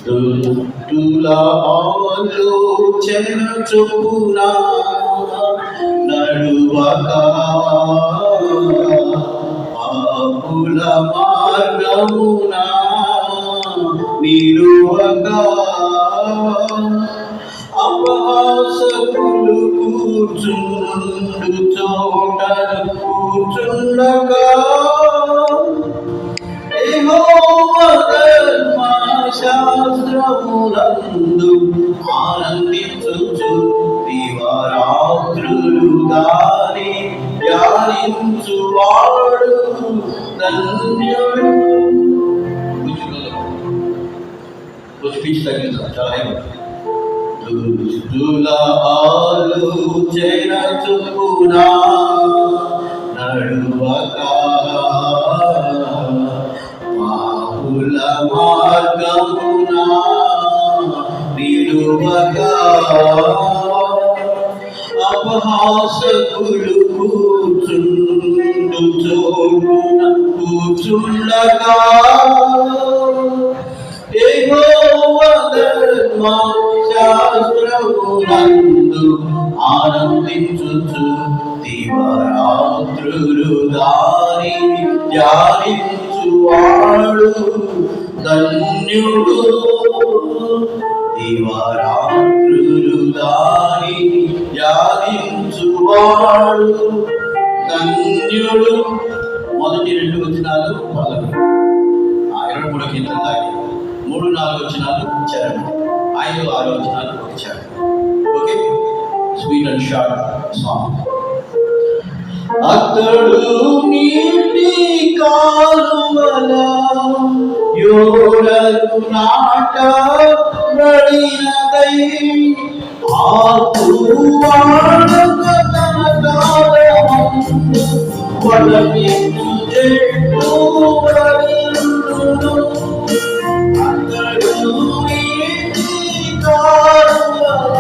దుష్టుల ఆలోచన చొప్పున నడువక పాపుల మార్గమున నిలువక అపహాసకులు కూర్చుండు చోటను కూర్చుండక యెహోవా ధర్మశాస్త్రమునందు ఆనందించుచు దివారాత్రులు దాని ధ్యానించువాడు ధన్యుడు. పిచ్చి తగ్గించాలి, చాలా దుష్టుల ఆలోచన చొప్పున నడువక పాపుల మార్గమున నిలువక అపహాసకులు కూర్చుండు చోటున కూర్చుండక యెహోవా ధర్మశాస్త్రమునందు ఆనందించుచు దివారాత్రులు దానిని ధ్యానించువాడు ధన్యుడు. దివారాత్రులు దానిని ధ్యానించువాడు ధన్యుడు. మొదటి 2 వచనాలు పల్లవి, 23 కీర్తన దాని 3-4 వచనాలు చరణం, 5-6 వచనాలు ఒక చరణం. Okay, sweet and short song. అతడు నీటి కాలువల యోరను నాటబడినదై ఆకువాడక తన కాలమందు వలమించు చెట్టు వలెనుండును. అతడు నీటి కాలువల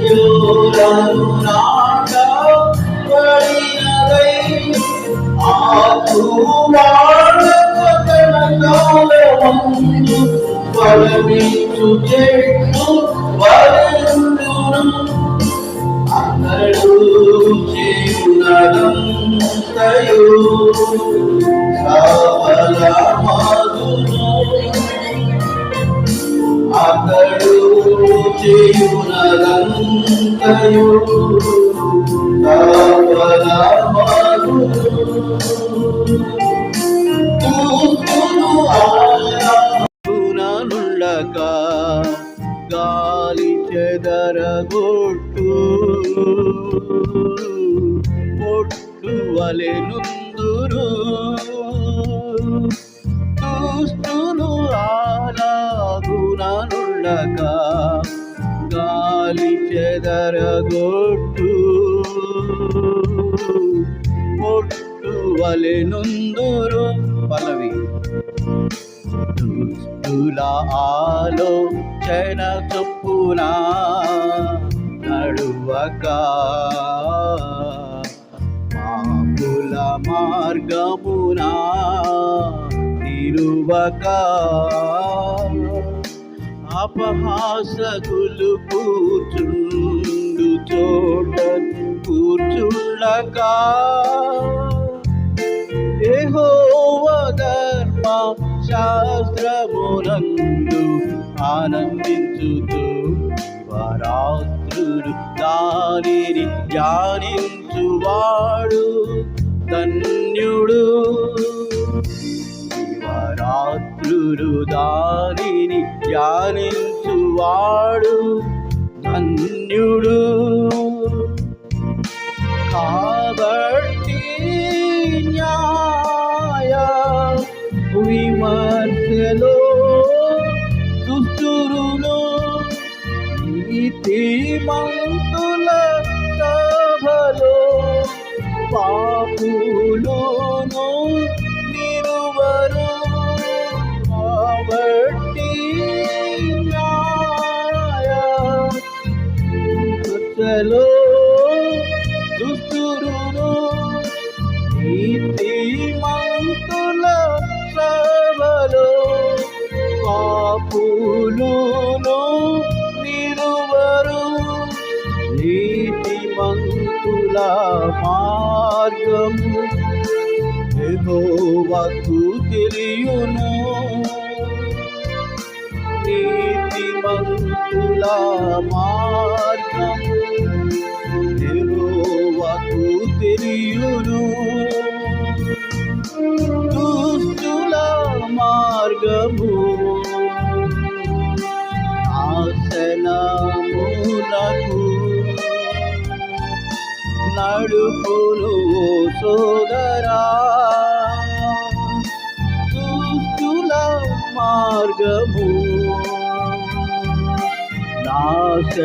యోరను నాటబడినదై ఆకువాడక తన కాలమందు వలమించు చెట్టు వలెనుండును. అతడు చేయునదంతయు సఫలమగును. అతడు చేయునదంతయు సఫలమగును. తూర్పును ఆరాధననుండక గాలి చెదరగొట్టు పొట్టు వలెనుందురు. దుష్టులు అలాగుననుండక గాలి చెదరగొట్టు పొట్టు వలెనుందురు. పల్లవి. దుష్టుల ఆలోచన చొప్పున నడువక పాపుల మార్గమున నిలువక అపహాసకులు కూర్చుండు చోట కూర్చుండక యెహోవా ధర్మశాస్త్రమునందు ఆనందించుతూ దివారాత్రులు దానిని ధ్యానించువాడు ధన్యుడు. దివారాత్రులు దానిని ధ్యానించువాడు ధన్యుడు. కాబట్టి న్యాయ విమర్శలో దుష్టులను నీతిమంతుల సభలో పాపులను నిలువరు. కాబట్టి న్యాయ విమర్శలో దుష్టులను నీతిమంతుల సభలో పాపు పాపులును నిలువరు, నీతిమంతుల మార్గము యెహోవాకు తెలియును. నీతిమంతుల మార్గము యెహోవాకు తెలియును. దుష్టుల మార్గము నాశనమునకు నడుపును సోదరా. దుష్టుల మార్గము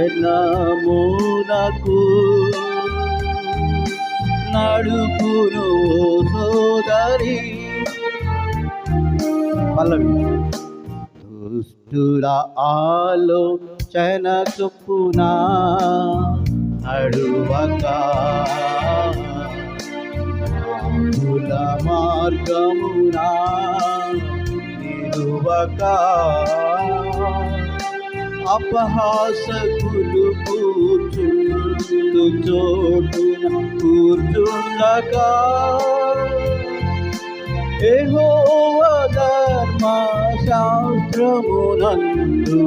నాశనమునకు నడుపును సోదరి. పల్లవి. దుష్టుల ఆలోచన చొప్పున నడువక పాపుల మార్గమున నిలువక, అపహాసకులు కూర్చుండు చోటున కూర్చుండక, యెహోవా ధర్మశాస్త్రమునందు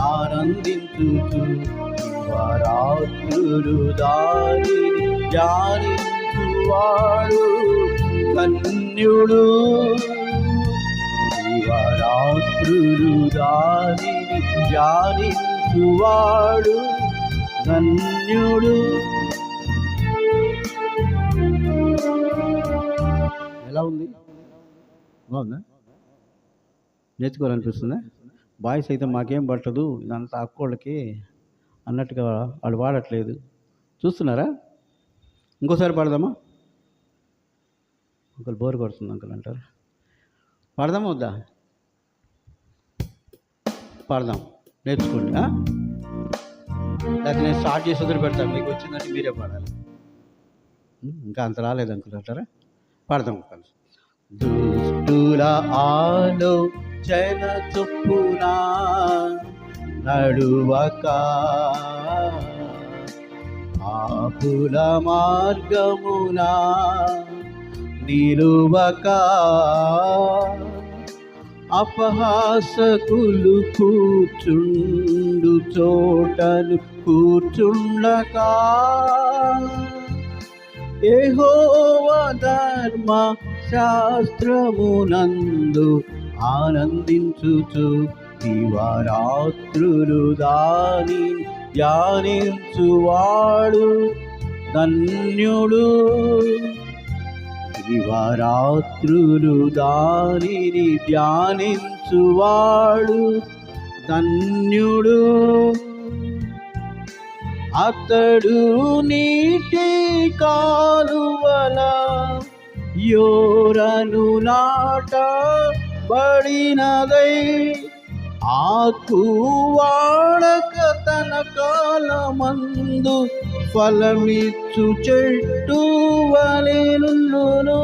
ఆనందించుచు దివారాత్రులు దానిని ధ్యానించువాడు ధన్యుడు. దివారాత్రులు దానిని ధ్యానించువాడు ధన్యుడు. ఎలా ఉంది? బాగుందా? నేర్చుకోవాలనిపిస్తుందా? బాయ్స్ అయితే మాకేం పట్టదు, ఇదంతా అక్కోళ్ళకి అన్నట్టుగా వాళ్ళు వాడట్లేదు. చూస్తున్నారా? ఇంకోసారి పాడదామా? అంకుల్ బోర్ కొడుతుంది అంకుల్ అంటారు. పాడదామా వద్దా? పాడదాం, నేర్చుకోండి. లేకపోతే నేను స్టార్ట్ చేసి వదిలి పెడతాను, మీకు వచ్చిందంటే మీరే పాడాలి. ఇంకా అంత రాలేదు అంకుల్ అంటారా? పాడదాం కలిసి. దుష్టుల ఆలోచన చొప్పున నడువక, పాపుల మార్గమున నిలువక, అపహాసకులు కూర్చుండు చోటను కూర్చుండక, యెహోవా ధర్మ శాస్త్రమునందు ఆనందించుచు దివారాత్రులు దాని ధ్యానించువాడు ధన్యుడు. దివారాత్రులు దానిని ధ్యానించువాడు ధన్యుడు. అతడు నీటి కాలువల యోరను నాటబడినదై, ఆకు వాడక తన కాలమందు ఫలమిచ్చు చెట్టు వలెనుండును.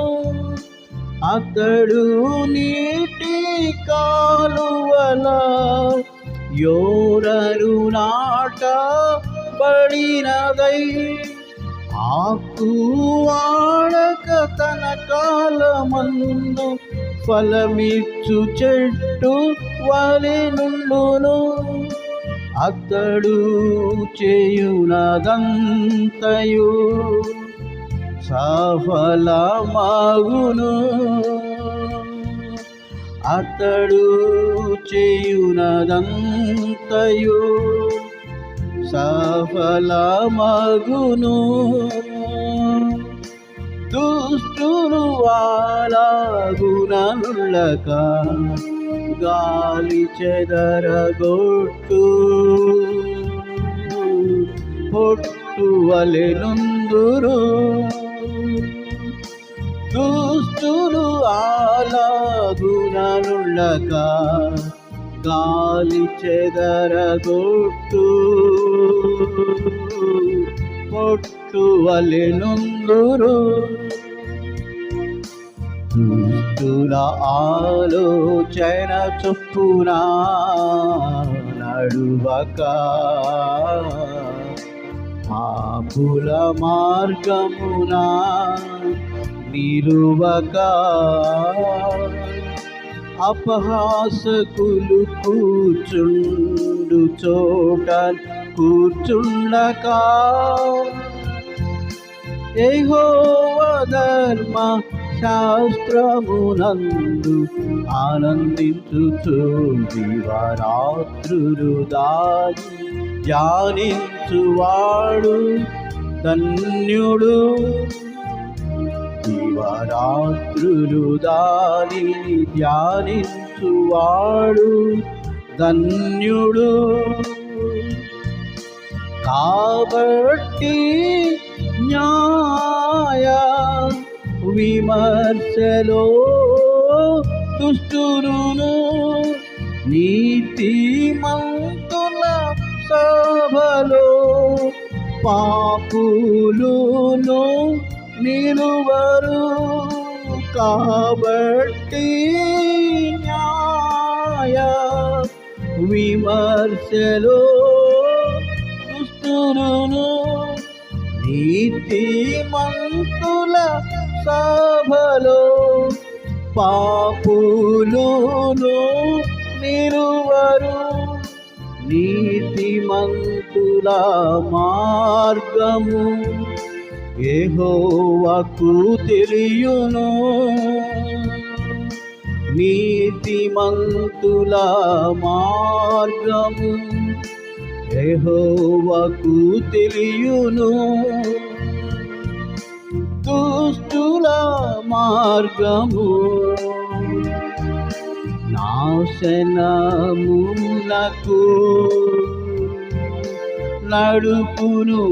అతడు నీటి కాలువల యోరను నాటబడినదై, ఆకు వాడక తన కాలమందు ఫలమిచ్చు చెట్టు వలెనుండును. అతడు చేయునదంతయు సఫలమగును. అతడు చేయునదంతయు సఫలమగును. దుష్టులు అలాగుననులక, గాలి చెదరగొట్టు పొట్టు వలెనుందురు. దుష్టులు అలాగుననులక, గాలి చెదరగొట్టు పొట్టు వలెనుందురు. దుష్టుల ఆలోచన చొప్పున నడువక పాపుల మార్గమున నిలువక అపహాసకులు కూర్చుండు చోట కూర్చుండక యెహోవా ధర్మ శాస్త్రమునందు ఆనందించుచు దివారాత్రులు దాని ధ్యానించువాడు ధన్యుడు. దివారాత్రులు దాని ధ్యానించువాడు ధన్యుడు. కాబట్టి న్యాయ విమర్శలో దుష్టులను నీతిమంతుల సభలో పాపులును నిలువరు. కాబట్టి న్యాయ విమర్శలో దుష్టులను నీతిమంతుల సభలో పాపులును నిలువరు. నీతిమంతుల మార్గము యెహోవాకు తెలియును. నీతిమంతుల మార్గము యెహోవాకు తెలియును. దుష్టుల మార్గము నాశనమునకు నడుపును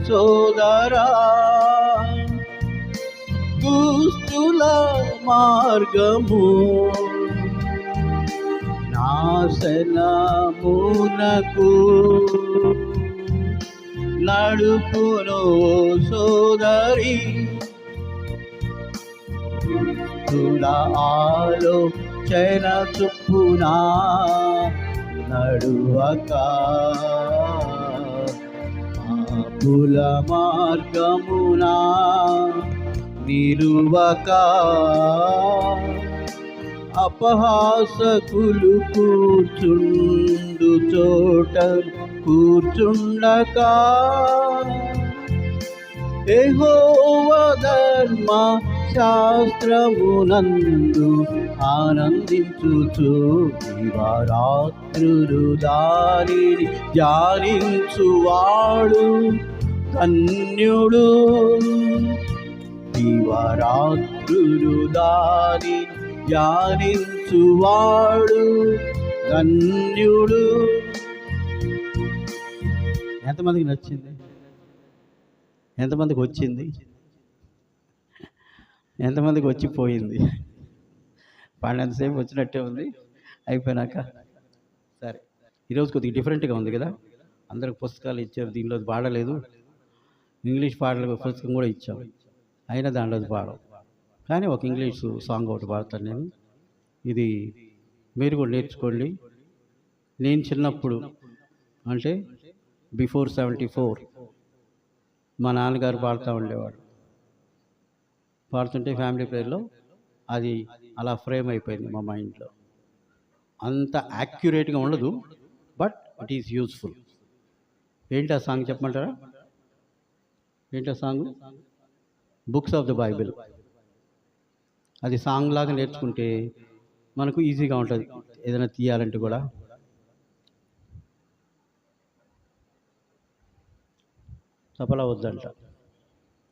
సోదరా. దుష్టుల మార్గము నాశనమునకు నడుపును సోదరి. దుష్టుల ఆలోచన చొప్పున నడువక పాపుల మార్గమున నిలువక అపహాసకులు కూర్చుండు చోట కూర్చుండక యెహోవా ధర్మ శాస్త్రమునందు ఆనందించుచు దివారాత్రులు దానిని ధ్యానించువాడు ధన్యుడు. దివారాత్రులు దానిని ధ్యానించువాడు ధన్యుడు. ఎంతమందికి నచ్చింది? ఎంతమందికి వచ్చింది? ఎంతమందికి వచ్చిపోయింది? పాడినంతసేపు వచ్చినట్టే ఉంది, అయిపోయినాక సరే. ఈరోజు కొద్దిగా డిఫరెంట్గా ఉంది కదా. అందరికి పుస్తకాలు ఇచ్చారు, దీనిలో పాడలేదు. ఇంగ్లీష్ పాటల పుస్తకం కూడా ఇచ్చాం, అయినా దాంట్లో పాడం. కానీ ఒక ఇంగ్లీష్ సాంగ్ ఒకటి పాడతాను నేను. ఇది మీరు కూడా నేర్చుకోండి. నేను చిన్నప్పుడు అంటే బిఫోర్ 74 మా నాన్నగారు పాడుతూ ఉండేవాడు. పాడుతుంటే ఫ్యామిలీ ప్రేయర్లో అది అలా ఫ్రేమ్ అయిపోయింది మా మైండ్లో. అంత యాక్యురేట్గా ఉండదు, బట్ ఇట్ ఈస్ యూస్ఫుల్. ఏంటి ఆ సాంగ్ చెప్పమంటారా? ఏంటి ఆ song? Books of the Bible. అది సాంగ్ లాగా నేర్చుకుంటే మనకు ఈజీగా ఉంటుంది ఏదైనా తీయాలంటే కూడా. తపలా వద్దంట.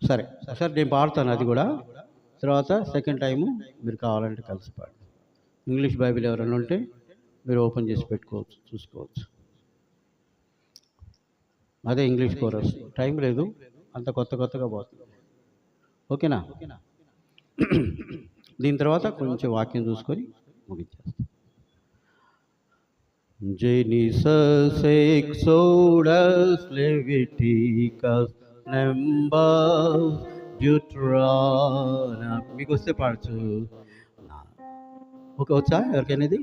సరే సార్, నేను పాడతాను అది కూడా. తర్వాత సెకండ్ టైము మీరు కావాలంటే కలిసి పాడు. ఇంగ్లీష్ బైబిల్ ఎవరైనా ఉంటే మీరు ఓపెన్ చేసి పెట్టుకోవచ్చు, చూసుకోవచ్చు. అదే ఇంగ్లీష్ కోరస్. టైం లేదు, అంత కొత్తగా పోతుంది. ఓకేనా? దీని తర్వాత కొంచెం వాక్యం చూసుకొని ముగించేస్తాం. Genesis, Exodus, Leviticus, Numbers, Deuteronomy. మీకు వస్తే పాడచ్చు. నా ఒక వచ్చా ఎవరికైనా ఇది?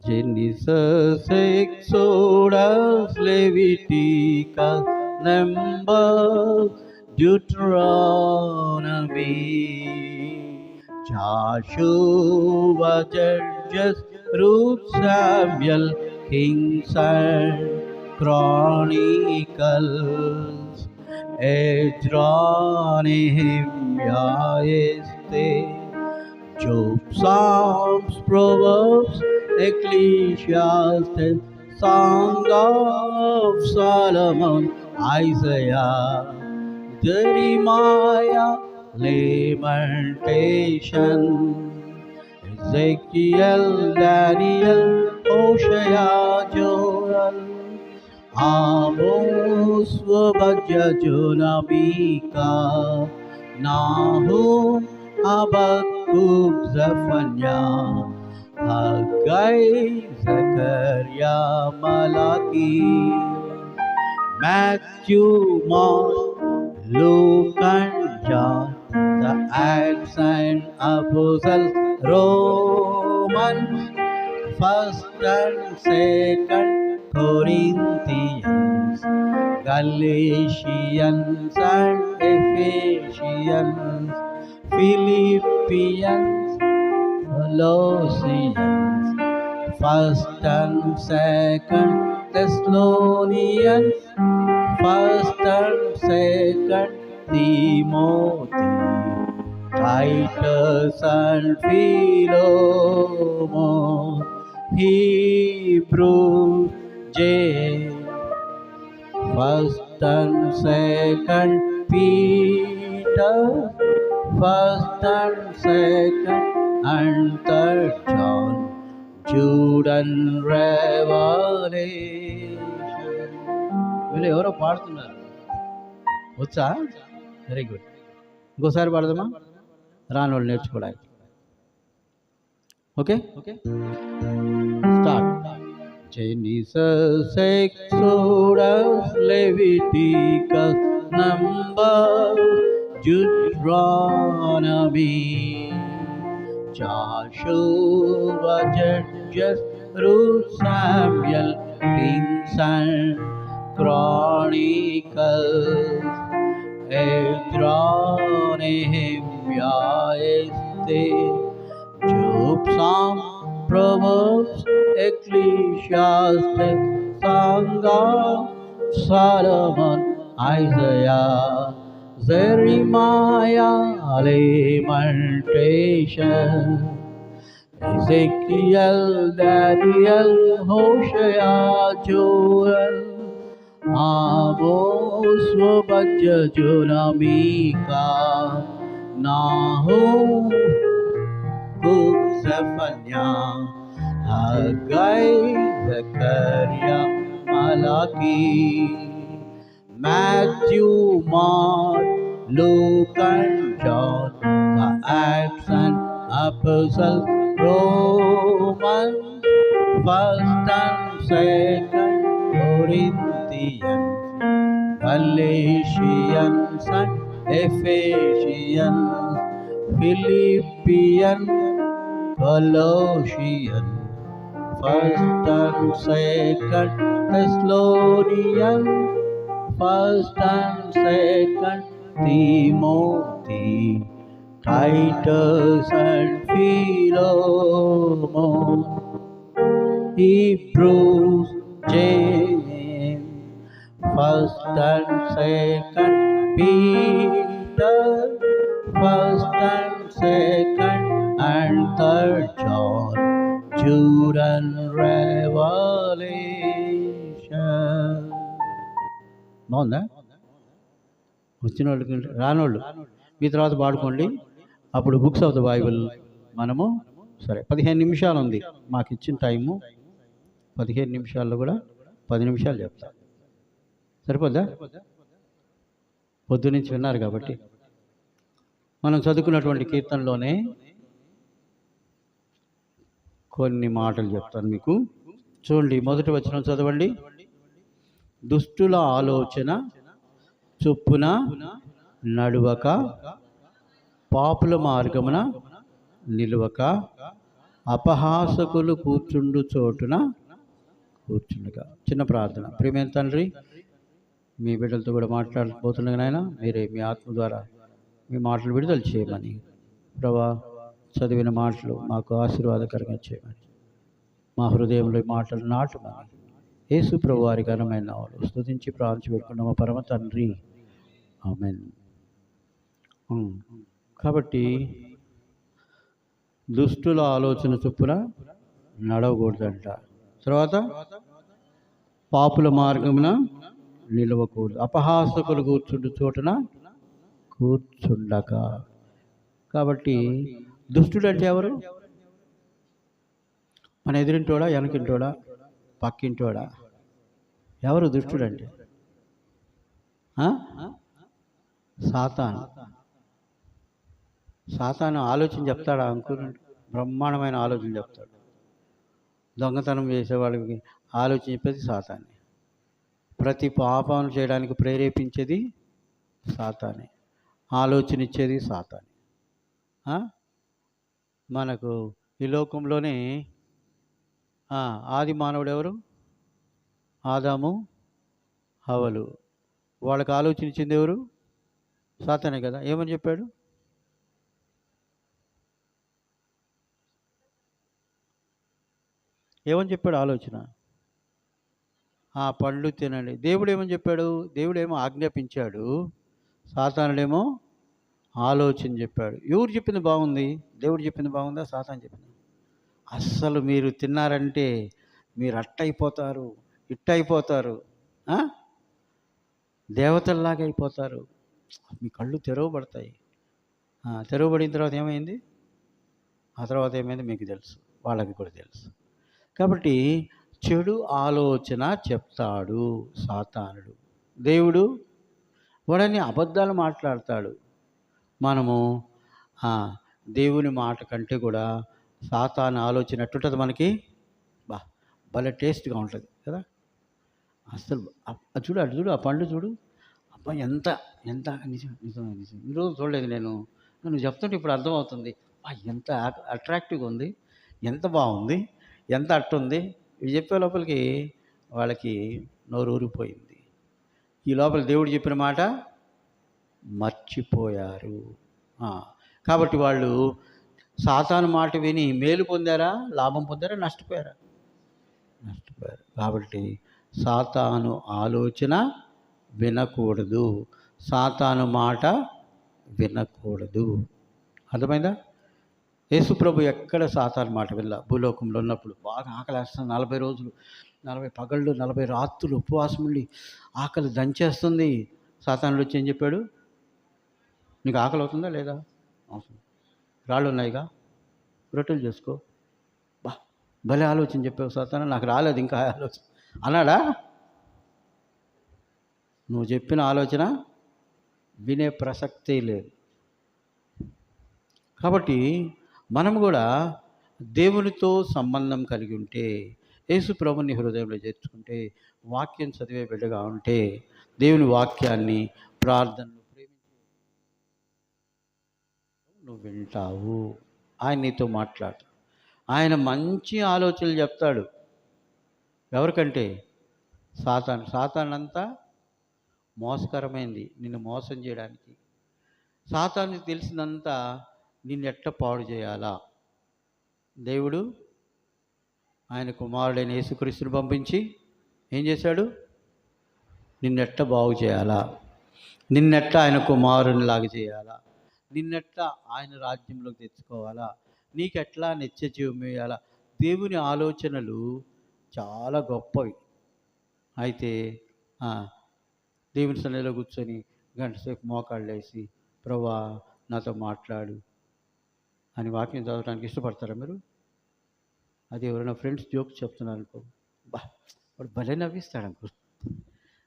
Genesis, Exodus, Leviticus, Numbers, Deuteronomy, Joshua, Judges, Ruth, Samuel, Kings and Chronicles, Ezra, Nehemiah, Esther, Job, Psalms, Proverbs, Ecclesiastes, Song of Solomon, Isaiah, Jeremiah, Lamentation, Ezekiel, Daniel, Hosea, Joel, Amos, Obadiah, Jonah, Micah, Nahum, Habakkuk, Zephaniah, Haggai, Zechariah, Malachi, Matthew, Mark, Luke and John, the Acts and Apostles, Romans, 1st and 2nd Corinthians, Galatians and Ephesians, Philippians, Colossians, 1st and 2nd Thessalonians, 1st and 2nd Timothy, Titus and Philemon, Hebrews, James, 1st and 2nd Peter, 1st and 2nd and 3rd John, Jude and Revelation. వీళ్ళు ఎవరో పాడుతున్నారు, వచ్చా? Very good. ఇంకోసారి పాడదామా? రాని వాళ్ళు నేర్చుకోవడానికి. Okay okay, start. Genesis, Exodus, Leviticus, Numbers, Deuteronomy, Joshua, Judges, Ruth, Samuel, Kings and Chronicles, Ezra, Nehemiah, Esther, Job, Psalms, Proverbs, Ecclesiastes, Song of Solomon, Isaiah, Jeremiah, Lamentation, Ezekiel, Daniel, Hosea, Joel, Amos, Obadiah, Jonah, Micah, Nahum, Zephaniah, Haggai, Zechariah, Malachi, Matthew, Mark, Luke and John, the Acts and Apostles, Romans, 1st and 2nd Corinthians, Galatians and Ephesians, Philippians, Colossians, 1st and 2nd Thessalonians, 1st and 2nd Timothy, Titus and Philemon, Hebrews, James, 1st and 2nd Peter, 1st and 2nd and 3rd John, Jude and Revelation. బాగుందా? వచ్చిన వాళ్ళకి, రానోళ్ళు మీ తర్వాత పాడుకోండి. అప్పుడు books of the Bible మనము, సరే 15 నిమిషాలు ఉంది మాకు ఇచ్చిన టైము. 15 నిమిషాల్లో కూడా 10 నిమిషాలు చెప్తా, సరిపోద్దా? పొద్దు నుంచి విన్నారు కాబట్టి. మనం చదువుకున్నటువంటి కీర్తనలోనే కొన్ని మాటలు చెప్తాను మీకు. చూడండి, మొదటి వచనం చదవండి. దుష్టుల ఆలోచన చొప్పున నడువక, పాపుల మార్గమున నిలువక, అపహాసకులు కూర్చుండు చోటున కూర్చుండగా. చిన్న ప్రార్థన. ప్రియమైన తండ్రి, మీ బిడ్డలతో కూడా మాట్లాడబోతుండగా నాయన, మీరే మీ ఆత్మ ద్వారా మీ మాటలు విడుదల చేయమని, ప్రభా చదివిన మాటలు మాకు ఆశీర్వాదకరంగా చేయమని, మా హృదయంలో ఈ మాటలు నాటుమని యేసు ప్రభు వారి ఘనమైన నామములో స్తుతించి ప్రార్థించి పెట్టుకున్న మా పరమ తండ్రి, ఆమేన్. కాబట్టి దుష్టుల ఆలోచన చొప్పున నడవకూడదంట. తర్వాత పాపుల మార్గమున నిలవకూడదు. అపహాసకులు కూర్చుండు చోటున కూర్చుండక. కాబట్టి దుష్టుడు అంటే ఎవరు? మన ఎదురింటోడా, వెనకింటోడా, పక్కింటోడా? ఎవరు దుష్టుడు అంటే? సాతాను. సాతాను ఆలోచన చెప్తాడా? అనుకున్నాడు, బ్రహ్మాండమైన ఆలోచన చెప్తాడు. దొంగతనం చేసేవాళ్ళకి ఆలోచన చెప్పేది సాతానే. ప్రతి పాపం చేయడానికి ప్రేరేపించేది సాతానే. ఆలోచన ఇచ్చేది సాతానే. మనకు ఈ లోకంలోనే ఆది మానవుడు ఎవరు? ఆదాము హవ్వలు. వాళ్ళకి ఆలోచన ఇచ్చింది ఎవరు? సాతానే కదా. ఏమని చెప్పాడు? ఏమని చెప్పాడు ఆలోచన? ఆ పండ్లు తినండి. దేవుడు ఏమని చెప్పాడు? దేవుడేమో ఆజ్ఞాపించాడు, సాతానుడేమో ఆలోచన చెప్పాడు. ఎవరు చెప్పింది బాగుంది? దేవుడు చెప్పింది బాగుందా, సాతాను చెప్పింది? అస్సలు మీరు తిన్నారంటే మీరు అట్టయిపోతారు, ఇట్టయిపోతారు, దేవతల్లాగా అయిపోతారు, మీ కళ్ళు తెరవబడతాయి. తెరవబడిన తర్వాత ఏమైంది? ఆ తర్వాత ఏమైంది మీకు తెలుసు, వాళ్ళకి కూడా తెలుసు. కాబట్టి చెడు ఆలోచన చెప్తాడు సాతానుడు. దేవుడు వాడని అబద్ధాలు మాట్లాడతాడు. మనము దేవుని మాట కంటే కూడా సాతాను ఆలోచన ఎట్టుంటుంది మనకి? భలే టేస్ట్గా ఉంటుంది కదా. అసలు చూడు, అటు చూడు, ఆ పండు చూడు, అబ్బా ఎంత ఎంత నిజం నిజం నిజం ఈరోజు చూడలేదు నేను, నువ్వు చెప్తుంటే ఇప్పుడు అర్థమవుతుంది. ఎంత అట్రాక్టివ్గా ఉంది, ఎంత బాగుంది, ఎంత అట్టుంది. ఇవి చెప్పే లోపలికి వాళ్ళకి నోరు ఊరిపోయింది. ఈ లోపల దేవుడు చెప్పిన మాట మర్చిపోయారు. కాబట్టి వాళ్ళు సాతాను మాట విని మేలు పొందారా, లాభం పొందారా, నష్టపోయారా? నష్టపోయారు. కాబట్టి సాతాను ఆలోచన వినకూడదు, సాతాను మాట వినకూడదు. అర్థమైందా? యేసుప్రభు ఎక్కడ సాతాను మాట వినలా. భూలోకంలో ఉన్నప్పుడు బాగా ఆకలేస్తుంది, 40 రోజులు 40 పగళ్ళు 40 రాత్రులు ఉపవాసం ఉండి ఆకలి దంచేస్తుంది. సాతానుడు వచ్చి ఏం చెప్పాడు? నీకు ఆకలి అవుతుందా లేదా? అవసరం, రాళ్ళు ఉన్నాయిగా, రొట్టెలు చేసుకో. భలే ఆలోచన చెప్పావు సాతాను, నాకు రాలేదు ఇంకా ఆలోచన అన్నాడా? నువ్వు చెప్పిన ఆలోచన వినే ప్రసక్తే లేదు. కాబట్టి మనం కూడా దేవునితో సంబంధం కలిగి ఉంటే, యేసు ప్రభుని హృదయంలో చేర్చుకుంటే, వాక్యం చదివే బిడ్డగా ఉంటే, దేవుని వాక్యాన్ని ప్రార్థనలు ప్రేమించి నువ్వు వింటావు. ఆయన నీతో మాట్లాడు. ఆయన మంచి ఆలోచనలు చెప్తాడు. ఎవరికంటే? సాతానంతా మోసకరమైంది, నిన్ను మోసం చేయడానికి. సాతానికి తెలిసినంతా నిన్ను ఎట్ట పాడు చేయాలా. దేవుడు ఆయన కుమారుడైన యేసుక్రీస్తుని పంపించి ఏం చేశాడు? నిన్నెట్ట బాగు చేయాలా, నిన్నెట్ట ఆయన కుమారునిలాగా చేయాలా, నిన్నెట్ట ఆయన రాజ్యంలోకి తెచ్చుకోవాలా, నీకెట్లా నిత్య జీవం ఇవ్వాలా. దేవుని ఆలోచనలు చాలా గొప్పవి. అయితే దేవుని సన్నిధిలో కూర్చొని గంటసేపు మోకాళ్ళు వేసి ప్రభువా నాతో మాట్లాడు అని వాక్యం చదవడానికి ఇష్టపడతారా మీరు? అది ఎవరైనా ఫ్రెండ్స్ జోక్స్ చెప్తున్నారు అనుకో, వాడు భలే నవ్విస్తాడు అనుకో.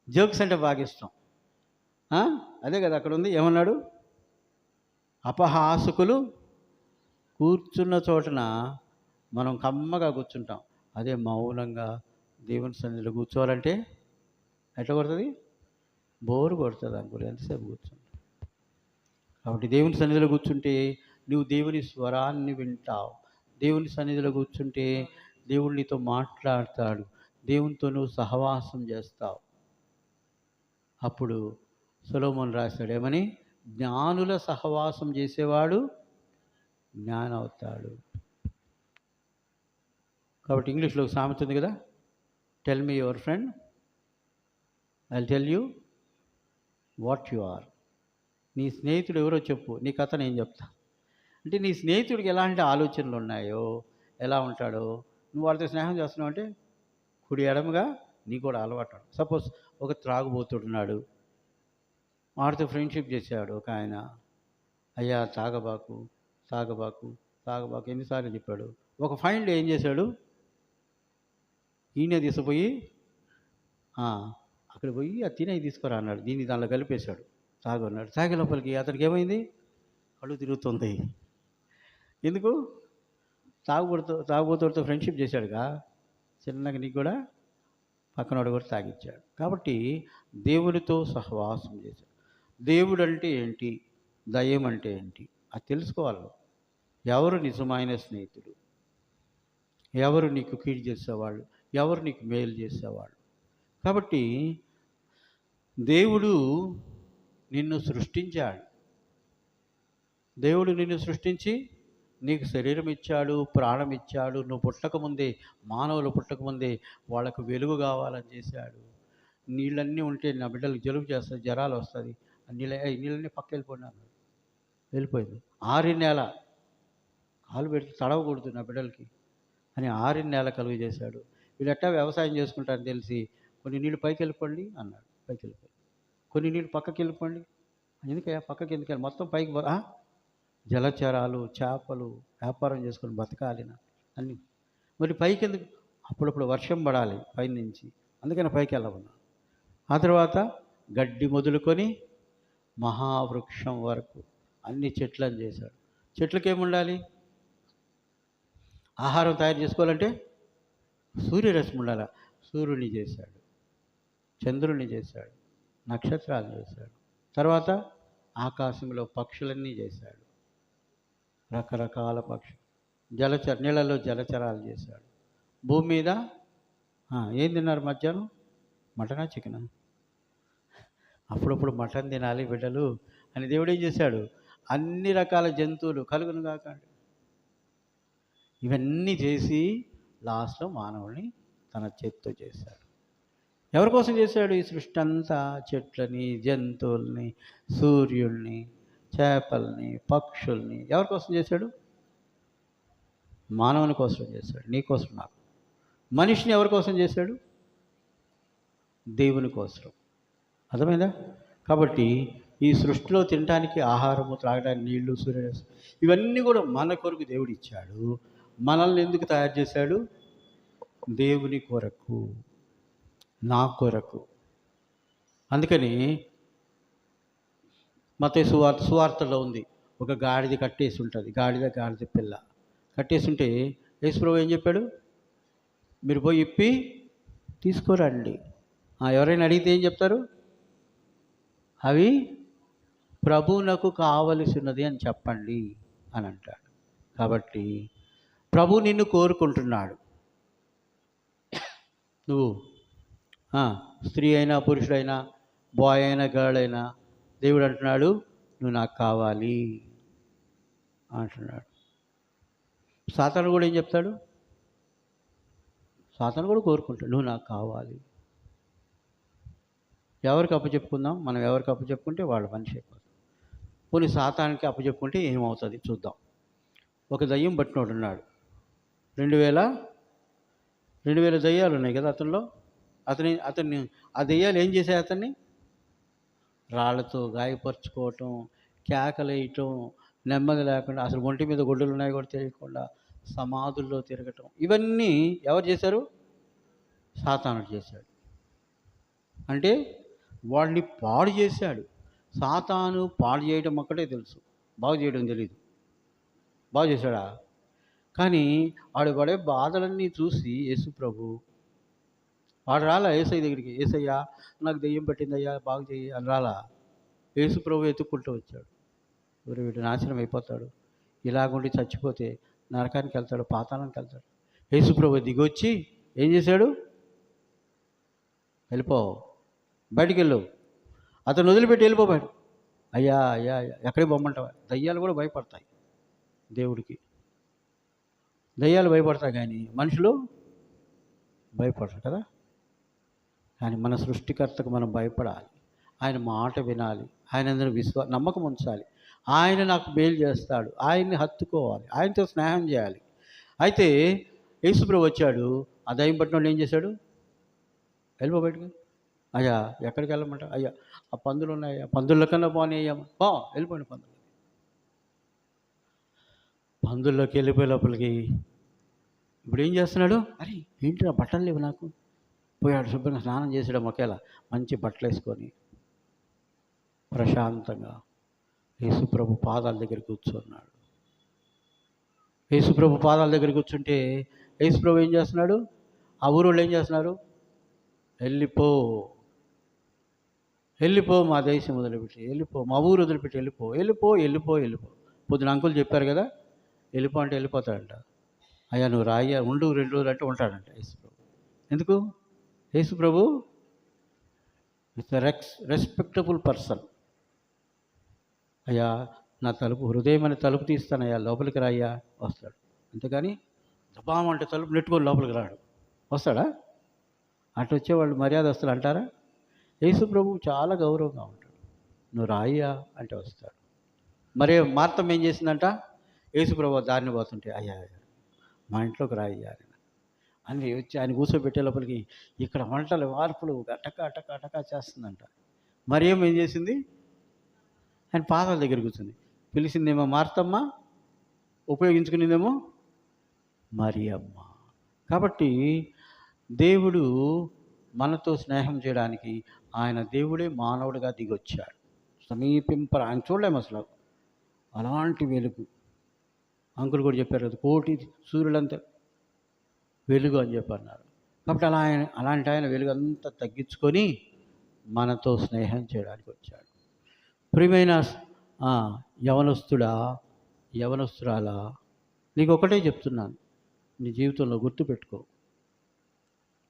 జోక్స్ అంటే బాగా ఇష్టం. అదే కదా అక్కడ ఉంది, ఏమన్నాడు? అపహాసకులు కూర్చున్న చోటన మనం కమ్మగా కూర్చుంటాం. అదే మౌనంగా దేవుని సన్నిధిలో కూర్చోవాలంటే ఎట్లా కొడుతుంది? బోరు కొడుతుంది అనుకోరు, ఎంతసేపు కూర్చుంటాం. కాబట్టి దేవుని సన్నిధిలో కూర్చుంటే నువ్వు దేవుని స్వరాన్ని వింటావు, దేవుని సన్నిధిలో కూర్చుంటే దేవుడు నీతో మాట్లాడతాడు, దేవునితో నువ్వు సహవాసం చేస్తావు. అప్పుడు సొలొమోను రాశాడు ఏమని? జ్ఞానుల సహవాసం చేసేవాడు జ్ఞానం అవుతాడు. కాబట్టి ఇంగ్లీష్లో ఒక సామెత ఉంది కదా, tell me your friend, I will tell you what you are. నీ స్నేహితుడు ఎవరో చెప్పు, నీ కథ నేను చెప్తా. అంటే నీ స్నేహితుడికి ఎలాంటి ఆలోచనలు ఉన్నాయో, ఎలా ఉంటాడో, నువ్వు వాడితో స్నేహం చేస్తున్నావు అంటే కుడి ఎడమగా నీ కూడా అలవాటు. సపోజ్ ఒక త్రాగుబోతున్నాడు, వాడితో ఫ్రెండ్షిప్ చేశాడు ఒక ఆయన. అయ్యా తాగబాకు తాగబాకు తాగబాకు ఎన్నిసార్లు చెప్పాడు. ఒక ఫైనల్ ఏం చేశాడు, ఈయనే తీసుకుపోయి అక్కడ పోయి అది తినే తీసుకురా అన్నాడు. దీన్ని దానిలో కలిపేశాడు, తాగు అన్నాడు. తాగే లోపలికి అతనికి ఏమైంది, కళ్ళు తిరుగుతుంది. ఎందుకు? తాగుబోతుడితో ఫ్రెండ్షిప్ చేశాడుగా, చిన్నగా నీకు కూడా పక్కనోడు కూడా తాగిచ్చాడు. కాబట్టి దేవునితో సహవాసం చేశాడు. దేవుడు అంటే ఏంటి, దయ్యం అంటే ఏంటి అది తెలుసుకోవాలి. ఎవరు నిజమైన స్నేహితుడు, ఎవరు నీకు కీడు చేసేవాళ్ళు, ఎవరు నీకు మేలు చేసేవాళ్ళు. కాబట్టి దేవుడు నిన్ను సృష్టించాడు. దేవుడు నిన్ను సృష్టించి నీకు శరీరం ఇచ్చాడు, ప్రాణం ఇచ్చాడు. నువ్వు పుట్టకముందే, మానవులు పుట్టకముందే వాళ్ళకు వెలుగు కావాలని చేశాడు. నీళ్ళన్నీ ఉంటే నా బిడ్డలకు జలుబు చేస్తుంది, జ్వరాలు వస్తుంది, నీళ్ళన్నీ పక్క వెళ్ళిపోయినా వెళ్ళిపోయింది. 6 నెల కాలు పెడితే తడవకూడదు నా బిడ్డలకి అని 6 నెల కలుగు చేశాడు. వీళ్ళు ఎట్టా వ్యవసాయం చేసుకుంటారని తెలిసి కొన్ని నీళ్ళు పైకి వెళ్ళిపోండి అన్నాడు, పైకి వెళ్ళిపోయి. కొన్ని నీళ్ళు పక్కకి వెళ్ళిపోండి, ఎందుకయ్యా పక్కకి ఎందుకు, మొత్తం పైకి జలచరాలు, చేపలు వ్యాపారం చేసుకొని బతకాలి అన్నీ. మరి పైకి ఎందుకు? అప్పుడప్పుడు వర్షం పడాలి పైనుంచి, అందుకని పైకి వెళ్ళమన్నా. ఆ తర్వాత గడ్డి మొదలుకొని మహావృక్షం వరకు అన్ని చెట్లను చేశాడు. చెట్లకి ఏముండాలి? ఆహారం తయారు చేసుకోవాలంటే సూర్యరశ్మి ఉండాలి. సూర్యుని చేశాడు, చంద్రుని చేశాడు, నక్షత్రాలు చేశాడు. తర్వాత ఆకాశంలో పక్షులన్నీ చేశాడు, రకరకాల పక్షులు, నీళ్ళలో జలచరాలు చేశాడు. భూమి మీద ఏం తిన్నారు మధ్యాహ్నం? మటనా చికెనా? అప్పుడప్పుడు మటన్ తినాలి బిడ్డలు అని దేవుడు ఏం చేశాడు, అన్ని రకాల జంతువులు కలుగును కాకండి ఇవన్నీ చేసి లాస్ట్లో మానవుని తన చేత్తో చేశాడు. ఎవరి కోసం చేశాడు ఈ సృష్టి అంతా? చెట్లని, జంతువుల్ని, సూర్యుల్ని, చేపల్ని, పక్షుల్ని ఎవరి కోసం చేశాడు? మానవుని కోసం చేశాడు, నీ కోసం, నాకు. మనిషిని ఎవరి కోసం చేశాడు? దేవుని కోసం. అర్థమైందా? కాబట్టి ఈ సృష్టిలో తినడానికి ఆహారము, త్రాగడానికి నీళ్లు, సూర్యరశ్మి ఇవన్నీ కూడా మన కొరకు దేవుడు ఇచ్చాడు. మనల్ని ఎందుకు తయారు చేశాడు? దేవుని కొరకు, నా కొరకు. అందుకని మత్తయి సువార్తలో ఉంది, ఒక గాడిద కట్టేసి ఉంటుంది, గాడిద పిల్ల కట్టేసి ఉంటే యేసుప్రభువు ఏం చెప్పాడు? మీరు పోయి ఇప్పి తీసుకురండి. ఎవరైనా అడిగితే ఏం చెప్తారు? అవి ప్రభువునకు కావలసినది అని చెప్పండి అని అంటాడు. కాబట్టి ప్రభు నిన్ను కోరుకుంటున్నాడు. నువ్వు స్త్రీ అయినా, పురుషుడైనా, బాయ్ అయినా, గర్ల్ అయినా, దేవుడు అంటున్నాడు నువ్వు నాకు కావాలి అంటున్నాడు. సాతాను కూడా ఏం చెప్తాడు? సాతాను కూడా కోరుకుంటాడు నువ్వు నాకు కావాలి. ఎవరికి అప్పచెప్పుకుందాం? మనం ఎవరికి అప్పచెప్పుకుంటే వాళ్ళు మనిషి అయిపోతారు. పోనీ సాతానికి అప్పచెప్పుకుంటే ఏమవుతుంది చూద్దాం. ఒక దయ్యం పట్టినోడు ఉన్నాడు, 2000 దయ్యాలు ఉన్నాయి కదా అతనిలో. అతన్ని ఆ దయ్యాలు ఏం చేశాయి? అతన్ని రాళ్లతో గాయపరుచుకోవటం, కేకలేయటం, నెమ్మది లేకుండా, అసలు ఒంటి మీద గుడ్డలు ఉన్నాయి కూడా తెలియకుండా సమాధుల్లో తిరగటం, ఇవన్నీ ఎవరు చేశారు? సాతానుడు చేశాడు. అంటే వాడిని పాడు చేశాడు. సాతాను పాడు చేయడం ఒక్కటే తెలుసు, బాగు చేయడం తెలీదు. బాగు చేశాడా? కానీ వాడు పడే బాధలన్నీ చూసి యేసు ప్రభు వాడు రాలా యేసయ్య దగ్గరికి, యేసయ్యా నాకు దెయ్యం పట్టిందయ్యా బాగు చేయి అని రాలా. యేసు ప్రభు ఎత్తుక్కుంటూ వచ్చాడు. వీడు నాశనం అయిపోతాడు, ఇలాగుండి చచ్చిపోతే నరకానికి వెళ్తాడు, పాతాళానికి వెళ్తాడు. యేసుప్రభు దిగొచ్చి ఏం చేశాడు? వెళ్ళిపో, బయటికి వెళ్ళు, అతను వదిలిపెట్టి వెళ్ళిపోయాడు. అయ్యా అయ్యా అయ్యా, ఎక్కడికి పొమ్మంటావా? దయ్యాలు కూడా భయపడతాయి దేవుడికి. దయ్యాలు భయపడతాయి కానీ మనుషులు భయపడరు కదా. కానీ మన సృష్టికర్తకు మనం భయపడాలి, ఆయన మాట వినాలి, ఆయన అందరూ నమ్మకం ఉంచాలి. ఆయన నాకు మేలు చేస్తాడు, ఆయన్ని హత్తుకోవాలి, ఆయనతో స్నేహం చేయాలి. అయితే యేసుప్రభు వచ్చాడు, ఆ దయ్యం పట్టిన ఏం చేశాడు? వెళ్ళిపో బయటికి. అయ్యా ఎక్కడికి వెళ్ళమంట? అయ్యా ఆ పందులు ఉన్నాయి, ఆ పందుల కన్నా పోనీ అయ్యా, వెళ్ళిపోండి. పందుల్లోకి వెళ్ళిపోయే లోపలికి ఇప్పుడు ఏం చేస్తున్నాడు? అరే ఏంటి నా బట్టలు లేవు నాకు. పోయాడు, శుభ్రంగా స్నానం చేసాడు, ఒకేలా మంచి బట్టలు వేసుకొని ప్రశాంతంగా యేసుప్రభు పాదాల దగ్గర కూర్చున్నాడు. యేసుప్రభు పాదాల దగ్గర కూర్చుంటే యేసుప్రభు ఏం చేస్తున్నాడు? ఆ ఊరోళ్ళు ఏం చేస్తున్నారు? వెళ్ళిపో, వెళ్ళిపో, మా దేశం వదిలిపెట్టి వెళ్ళిపో, మా ఊరు వదిలిపెట్టి వెళ్ళిపో, వెళ్ళిపో, వెళ్ళిపో, వెళ్ళిపో. పొద్దున అంకులు చెప్పారు కదా, వెళ్ళిపో అంటే వెళ్ళిపోతాడంట. అయ్యా నువ్వు రాయ్యా, ఉండు 2 రోజులు అంటే ఉంటాడంట యేసుప్రభు. ఎందుకు? యేసుప్రభు ఇట్స్ రెస్పెక్టబుల్ పర్సన్. అయ్యా నా తలుపు, హృదయం అనే తలుపు తీస్తానయ్యా, లోపలికి రాయ్యా, వస్తాడు. అంతేగాని దబాం అంటే తలుపు నెట్టుకొని లోపలికి రాడు. వస్తాడా? అటు వచ్చేవాళ్ళు మర్యాదస్తులు అంటారా? యేసుప్రభు చాలా గౌరవంగా ఉంటాడు. నువ్వు రాయ్యా అంటే వస్తాడు. మరే మార్తమ్మ ఏం చేసిందంట? యేసుప్రభు దారిని పోతుంటే అయ్యా మా ఇంట్లోకి రాయ్యా అని వచ్చి ఆయన కూర్చోబెట్టే లోపలికి ఇక్కడ వంటలు వార్పులు అటక అటక అటక చేస్తుందంట. మరి ఏం చేసింది? ఆయన పాదాల దగ్గర కూర్చుంది. పిలిచిందేమో మార్తమ్మ, ఉపయోగించుకునేదేమో మరియమ్మ. కాబట్టి దేవుడు మనతో స్నేహం చేయడానికి ఆయన దేవుడే మానవుడిగా దిగొచ్చాడు. ఆయన చూడలేము అసలు, అలాంటి వెలుగు. అంకులు కూడా చెప్పారు కదా, కోటి సూర్యులంతా వెలుగు అని చెప్పన్నారు. కాబట్టి అలాంటి ఆయన వెలుగు అంతా తగ్గించుకొని మనతో స్నేహం చేయడానికి వచ్చాడు. ప్రియమైన యవనస్తురాలా, నీకు ఒకటే చెప్తున్నాను, నీ జీవితంలో గుర్తుపెట్టుకో,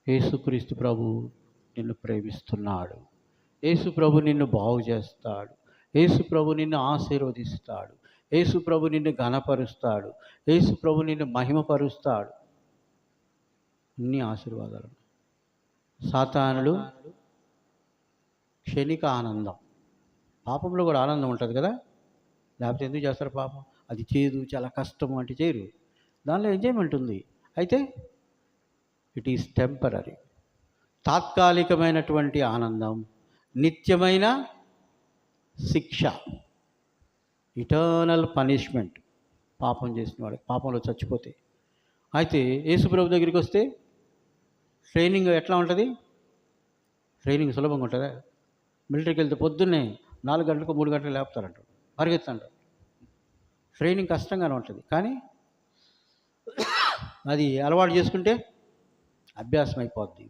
యేసుక్రీస్తు ప్రభు నిన్ను ప్రేమిస్తున్నాడు. యేసు ప్రభు నిన్ను బాగు చేస్తాడు. యేసు ప్రభు నిన్ను ఆశీర్వదిస్తాడు. యేసు ప్రభు నిన్ను ఘనపరుస్తాడు. యేసు ప్రభు నిన్ను మహిమపరుస్తాడు. అన్ని ఆశీర్వాదాలు. సాతానుడు క్షణిక ఆనందం. పాపంలో కూడా ఆనందం ఉంటుంది కదా, లేకపోతే ఎందుకు చేస్తారు పాపం? అది చేయదు, చాలా కష్టం అంటే చేయరు. దానిలో ఎంజాయ్మెంట్ ఉంది. అయితే ఇట్ ఈస్ టెంపరీ, తాత్కాలికమైనటువంటి ఆనందం, నిత్యమైన శిక్ష, ఇటర్నల్ పనిష్మెంట్ పాపం చేసిన వాడు, పాపంలో చచ్చిపోతే. అయితే యేసుప్రభు దగ్గరికి వస్తే ట్రైనింగ్ ఎట్లా ఉంటుంది? ట్రైనింగ్ సులభంగా ఉంటుందా? మిలిటరీకి వెళ్తే పొద్దున్నే 4 గంటలకు 3 గంటలకు లేపుతారంటారు, పరిగెత్తంటారు. ట్రైనింగ్ కష్టంగానే ఉంటుంది, కానీ అది అలవాటు చేసుకుంటే అభ్యాసం అయిపోద్ది.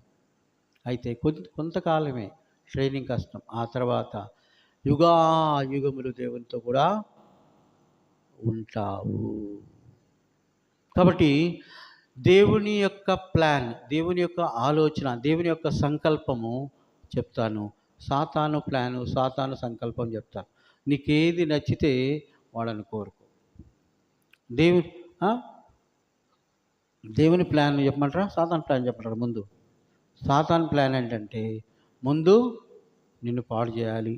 అయితే కొంతకాలమే ట్రైనింగ్ కష్టం, ఆ తర్వాత యుగములు దేవునితో కూడా ఉంటావు. కాబట్టి దేవుని యొక్క ప్లాన్, దేవుని యొక్క ఆలోచన, దేవుని యొక్క సంకల్పము చెప్తాను, సాతాను ప్లాను, సాతాను సంకల్పం చెప్తాను. నీకేది నచ్చితే వాళ్ళని కోరుకో. దేవుని ప్లాన్ చెప్పమంటారా, సాతాను ప్లాన్ చెప్పమంటారా? ముందు సాతాను ప్లాన్ ఏంటంటే, ముందు నిన్ను పాడు చేయాలి.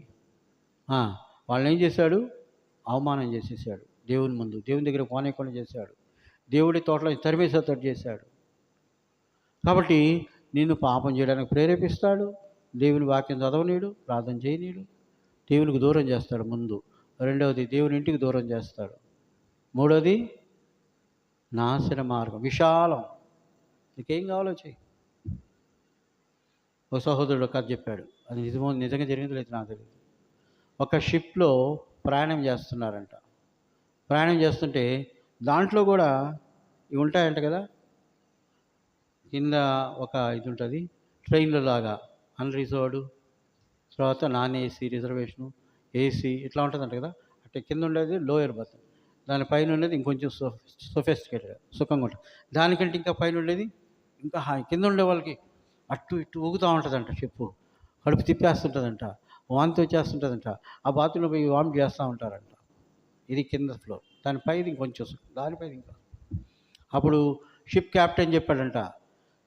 వాళ్ళని ఏం చేశాడు? అవమానం చేసేసాడు దేవుని ముందు, దేవుని దగ్గర పోనీయకుండా చేశాడు, దేవుడి తోటలో తరిమేసేటట్టు చేశాడు. కాబట్టి నిన్ను పాపం చేయడానికి ప్రేరేపిస్తాడు. దేవుని వాక్యం చదవనీడు, ప్రార్థన చేయనీడు, దేవునికి దూరం చేస్తాడు ముందు. రెండవది దేవుని ఇంటికి దూరం చేస్తాడు. మూడవది నాశన మార్గం, విశాలం, నీకేం కావాలో చెయ్యి. ఒక సహోదరుడు కథ చెప్పాడు, అది నిజంగా జరిగింది లేదు నాకు తెలియదు. ఒక షిప్లో ప్రయాణం చేస్తున్నారంట. ప్రయాణం చేస్తుంటే దాంట్లో కూడా ఇవి ఉంటాయంట కదా, కింద ఒక ఇది ఉంటుంది ట్రైన్లో లాగా, అన్రిజర్వ్డ్, తర్వాత నాన్ ఏసీ రిజర్వేషను, ఏసీ ఇట్లా ఉంటుందంట కదా. అంటే కింద ఉండేది లోయర్ బర్త్, దానిపైన ఉండేది ఇంకొంచెం సొఫిస్టికేటెడ్, సుఖంగా ఉంటుంది. దానికంటే ఇంకా పైన ఉండేది ఇంకా కింద ఉండే వాళ్ళకి అటు ఇటు ఊగుతూ ఉంటుందంట షిప్పు, కడుపు తిప్పేస్తుంటుందంట, వాంతి వచ్చేస్తుంటుందంట, ఆ బాత్రూంలో పోయి వామిట్ చేస్తూ ఉంటారంట. ఇది కింద ఫ్లోర్. దానిపైది ఇంకొంచెం దానిపైన ఇంకా. అప్పుడు షిప్ క్యాప్టెన్ చెప్పాడంట,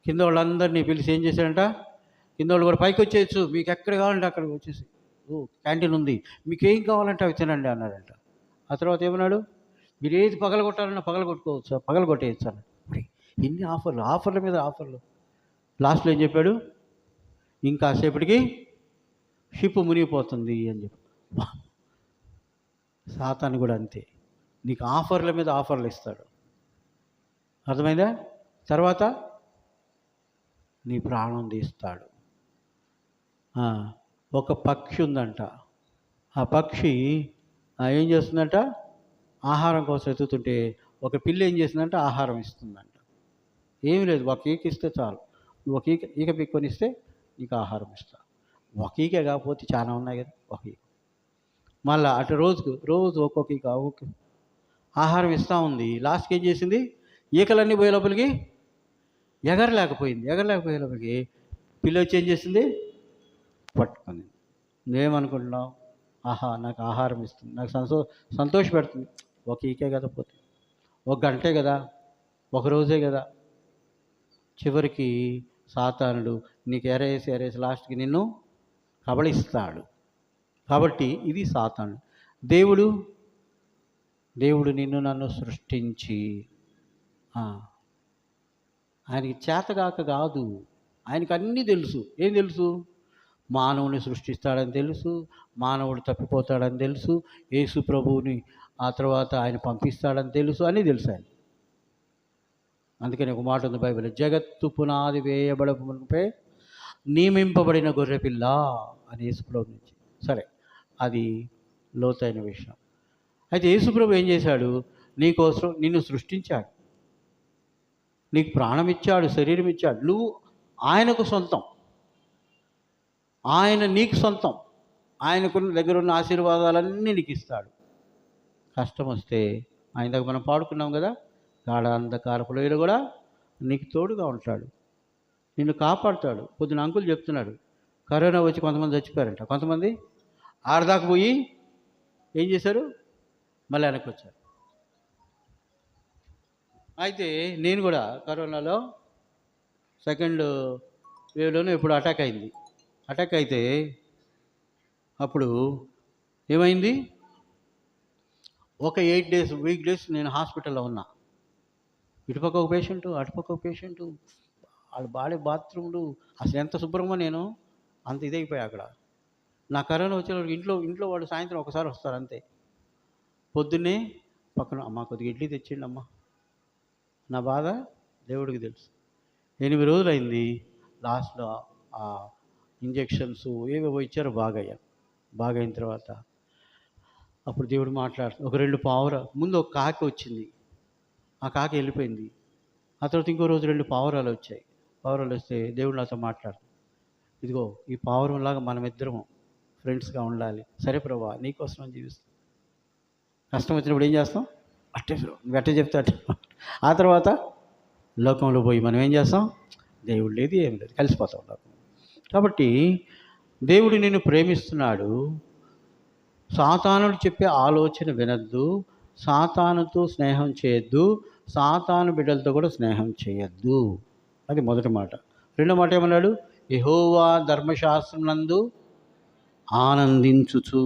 కింద వాళ్ళందరినీ పిలిచి ఏం చేశాడంట, కింద వాళ్ళు కూడా పైకి వచ్చేయచ్చు, మీకు ఎక్కడ కావాలంటే అక్కడికి వచ్చేసి, క్యాంటీన్ ఉంది, మీకు ఏం కావాలంటే అవి తినండి అన్నాడంట. ఆ తర్వాత ఏమన్నాడు, మీరు ఏది పగలగొట్టాలన్నా పగలగొట్టుకోవచ్చు, పగలగొట్టేయచ్చు అన్నాడు. ఎన్ని ఆఫర్ల మీద ఆఫర్లు. లాస్ట్లో ఏం చెప్పాడు, ఇంకాసేపటికి షిప్ మునిగిపోతుంది అని చెప్పి. సాతాను కూడా అంతే, నీకు ఆఫర్ల మీద ఆఫర్లు ఇస్తాడు. అర్థమైందా? తర్వాత నీ ప్రాణం తీస్తాడు. ఒక పక్షి ఉందంట, ఆ పక్షి ఏం చేస్తుందంట, ఆహారం కోసం ఎత్తుతుంటే ఒక పిల్లి ఏం చేసిందంట, ఆహారం ఇస్తుందంట. ఏమీ లేదు, ఒక ఈక ఇస్తే చాలు, నువ్వు ఒక ఈక పిక్కొనిస్తే నీకు ఆహారం ఇస్తా. ఒక ఈకే కాకపోతే చాలా ఉన్నాయి కదా, ఒక ఈక. మళ్ళీ అటు రోజు ఒక్కొక్క ఈక ఆహారం ఇస్తూ ఉంది. లాస్ట్కి ఏం చేసింది, ఈకలన్నీ పోయే లోపలికి ఎగరలేకపోయే లోపలికి పిల్లి వచ్చి ఏం చేసింది, పట్టుకుంది. నువ్వేమనుకుంటున్నావు, ఆహా నాకు ఆహారం ఇస్తుంది, నాకు సంతోషపెడుతుంది. ఒక ఈకే కదా పోతే, ఒక గంటే కదా, ఒక రోజే కదా. చివరికి సాతానుడు నీకు ఎరేసి లాస్ట్కి నిన్ను కబళిస్తాడు. కాబట్టి ఇది సాతానుడు. దేవుడు నిన్ను నన్ను సృష్టించి, ఆయనకి చేతగాక కాదు, ఆయనకి అన్నీ తెలుసు. ఏం తెలుసు, మానవుని సృష్టిస్తాడని తెలుసు, మానవుడు తప్పిపోతాడని తెలుసు, యేసు ప్రభువుని ఆ తర్వాత ఆయన పంపిస్తాడని తెలుసు, అన్నీ తెలుసు ఆయన. అందుకని ఒక మాట ఉంది బైబిల్లో, జగత్తు పునాది వేయబడపై నియమింపబడిన గొర్రెపిల్ల అని యేసుప్రభు నుంచి. సరే, అది లోతైన విషయం. అయితే యేసుప్రభు ఏం చేశాడు, నీకోసం నిన్ను సృష్టించాడు, నీకు ప్రాణం ఇచ్చాడు, శరీరం ఇచ్చాడు. నువ్వు ఆయనకు సొంతం, ఆయన నీకు సొంతం. ఆయనకు దగ్గర ఉన్న ఆశీర్వాదాలన్నీ నీకు ఇస్తాడు. కష్టం వస్తే ఆయన దగ్గర మనం పాడుకున్నాం కదా, గాఢ అంధకారపు లోయలో కూడా నీకు తోడుగా ఉంటాడు, నిన్ను కాపాడుతాడు. పొద్దున అంకులు చెప్తున్నాడు, కరోనా వచ్చి కొంతమంది చచ్చిపోయారంట, కొంతమంది ఆడదాకా పోయి ఏం చేశారు, మళ్ళీ వెనక్కి వచ్చారు. అయితే నేను కూడా కరోనాలో సెకండ్ వేవ్లోనూ ఎప్పుడు అటాక్ అయితే అప్పుడు ఏమైంది, ఒక 8 days వీక్ డేస్ నేను హాస్పిటల్లో ఉన్నా. ఇటుపక్క ఒక పేషెంటు, అటుపక్క ఒక పేషెంటు, వాళ్ళు బాడే బాత్రూమ్లు, అసలు ఎంత శుభ్రంగా నేను అంత ఇదైపోయా అక్కడ. నా కరోనా వచ్చేవాళ్ళకి ఇంట్లో వాళ్ళు సాయంత్రం ఒకసారి వస్తారు అంతే. పొద్దున్నే పక్కన, అమ్మ కొద్దిగా ఇడ్లీ తెచ్చిండి అమ్మ, నా బాధ దేవుడికి తెలుసు. 8 రోజులు అయింది. లాస్ట్లో ఆ ఇంజెక్షన్స్ ఏవేవో ఇచ్చారో బాగా అయిన తర్వాత అప్పుడు దేవుడు మాట్లాడుతుంది. ఒక 2 పావురాలు, ముందు ఒక కాకి వచ్చింది, ఆ కాకి వెళ్ళిపోయింది. ఆ తర్వాత ఇంకో రోజు 2 పావురాలు వచ్చాయి. పావురాలు వస్తే దేవుడు నాతో మాట్లాడుతుంది, ఇదిగో ఈ పావురంలాగా మనమిద్దరం ఫ్రెండ్స్గా ఉండాలి. సరే ప్రభా, నీకోసం జీవిస్తాం. కష్టం వచ్చినప్పుడు ఏం చేస్తాం, అట్టే చెప్తే అట్టే. ఆ తర్వాత లోకంలో పోయి మనం ఏం చేస్తాం, దేవుడు లేదు ఏం లేదు, కలిసిపోతాం లోకం. కాబట్టి దేవుడు నిన్ను ప్రేమిస్తున్నాడు. సాతానుడు చెప్పే ఆలోచన వినద్దు, సాతానుతో స్నేహం చేయొద్దు, సాతాను బిడ్డలతో కూడా స్నేహం చేయొద్దు. అది మొదటి మాట. రెండో మాట ఏమన్నాడు, యెహోవా ధర్మశాస్త్రం నందు ఆనందించుచు.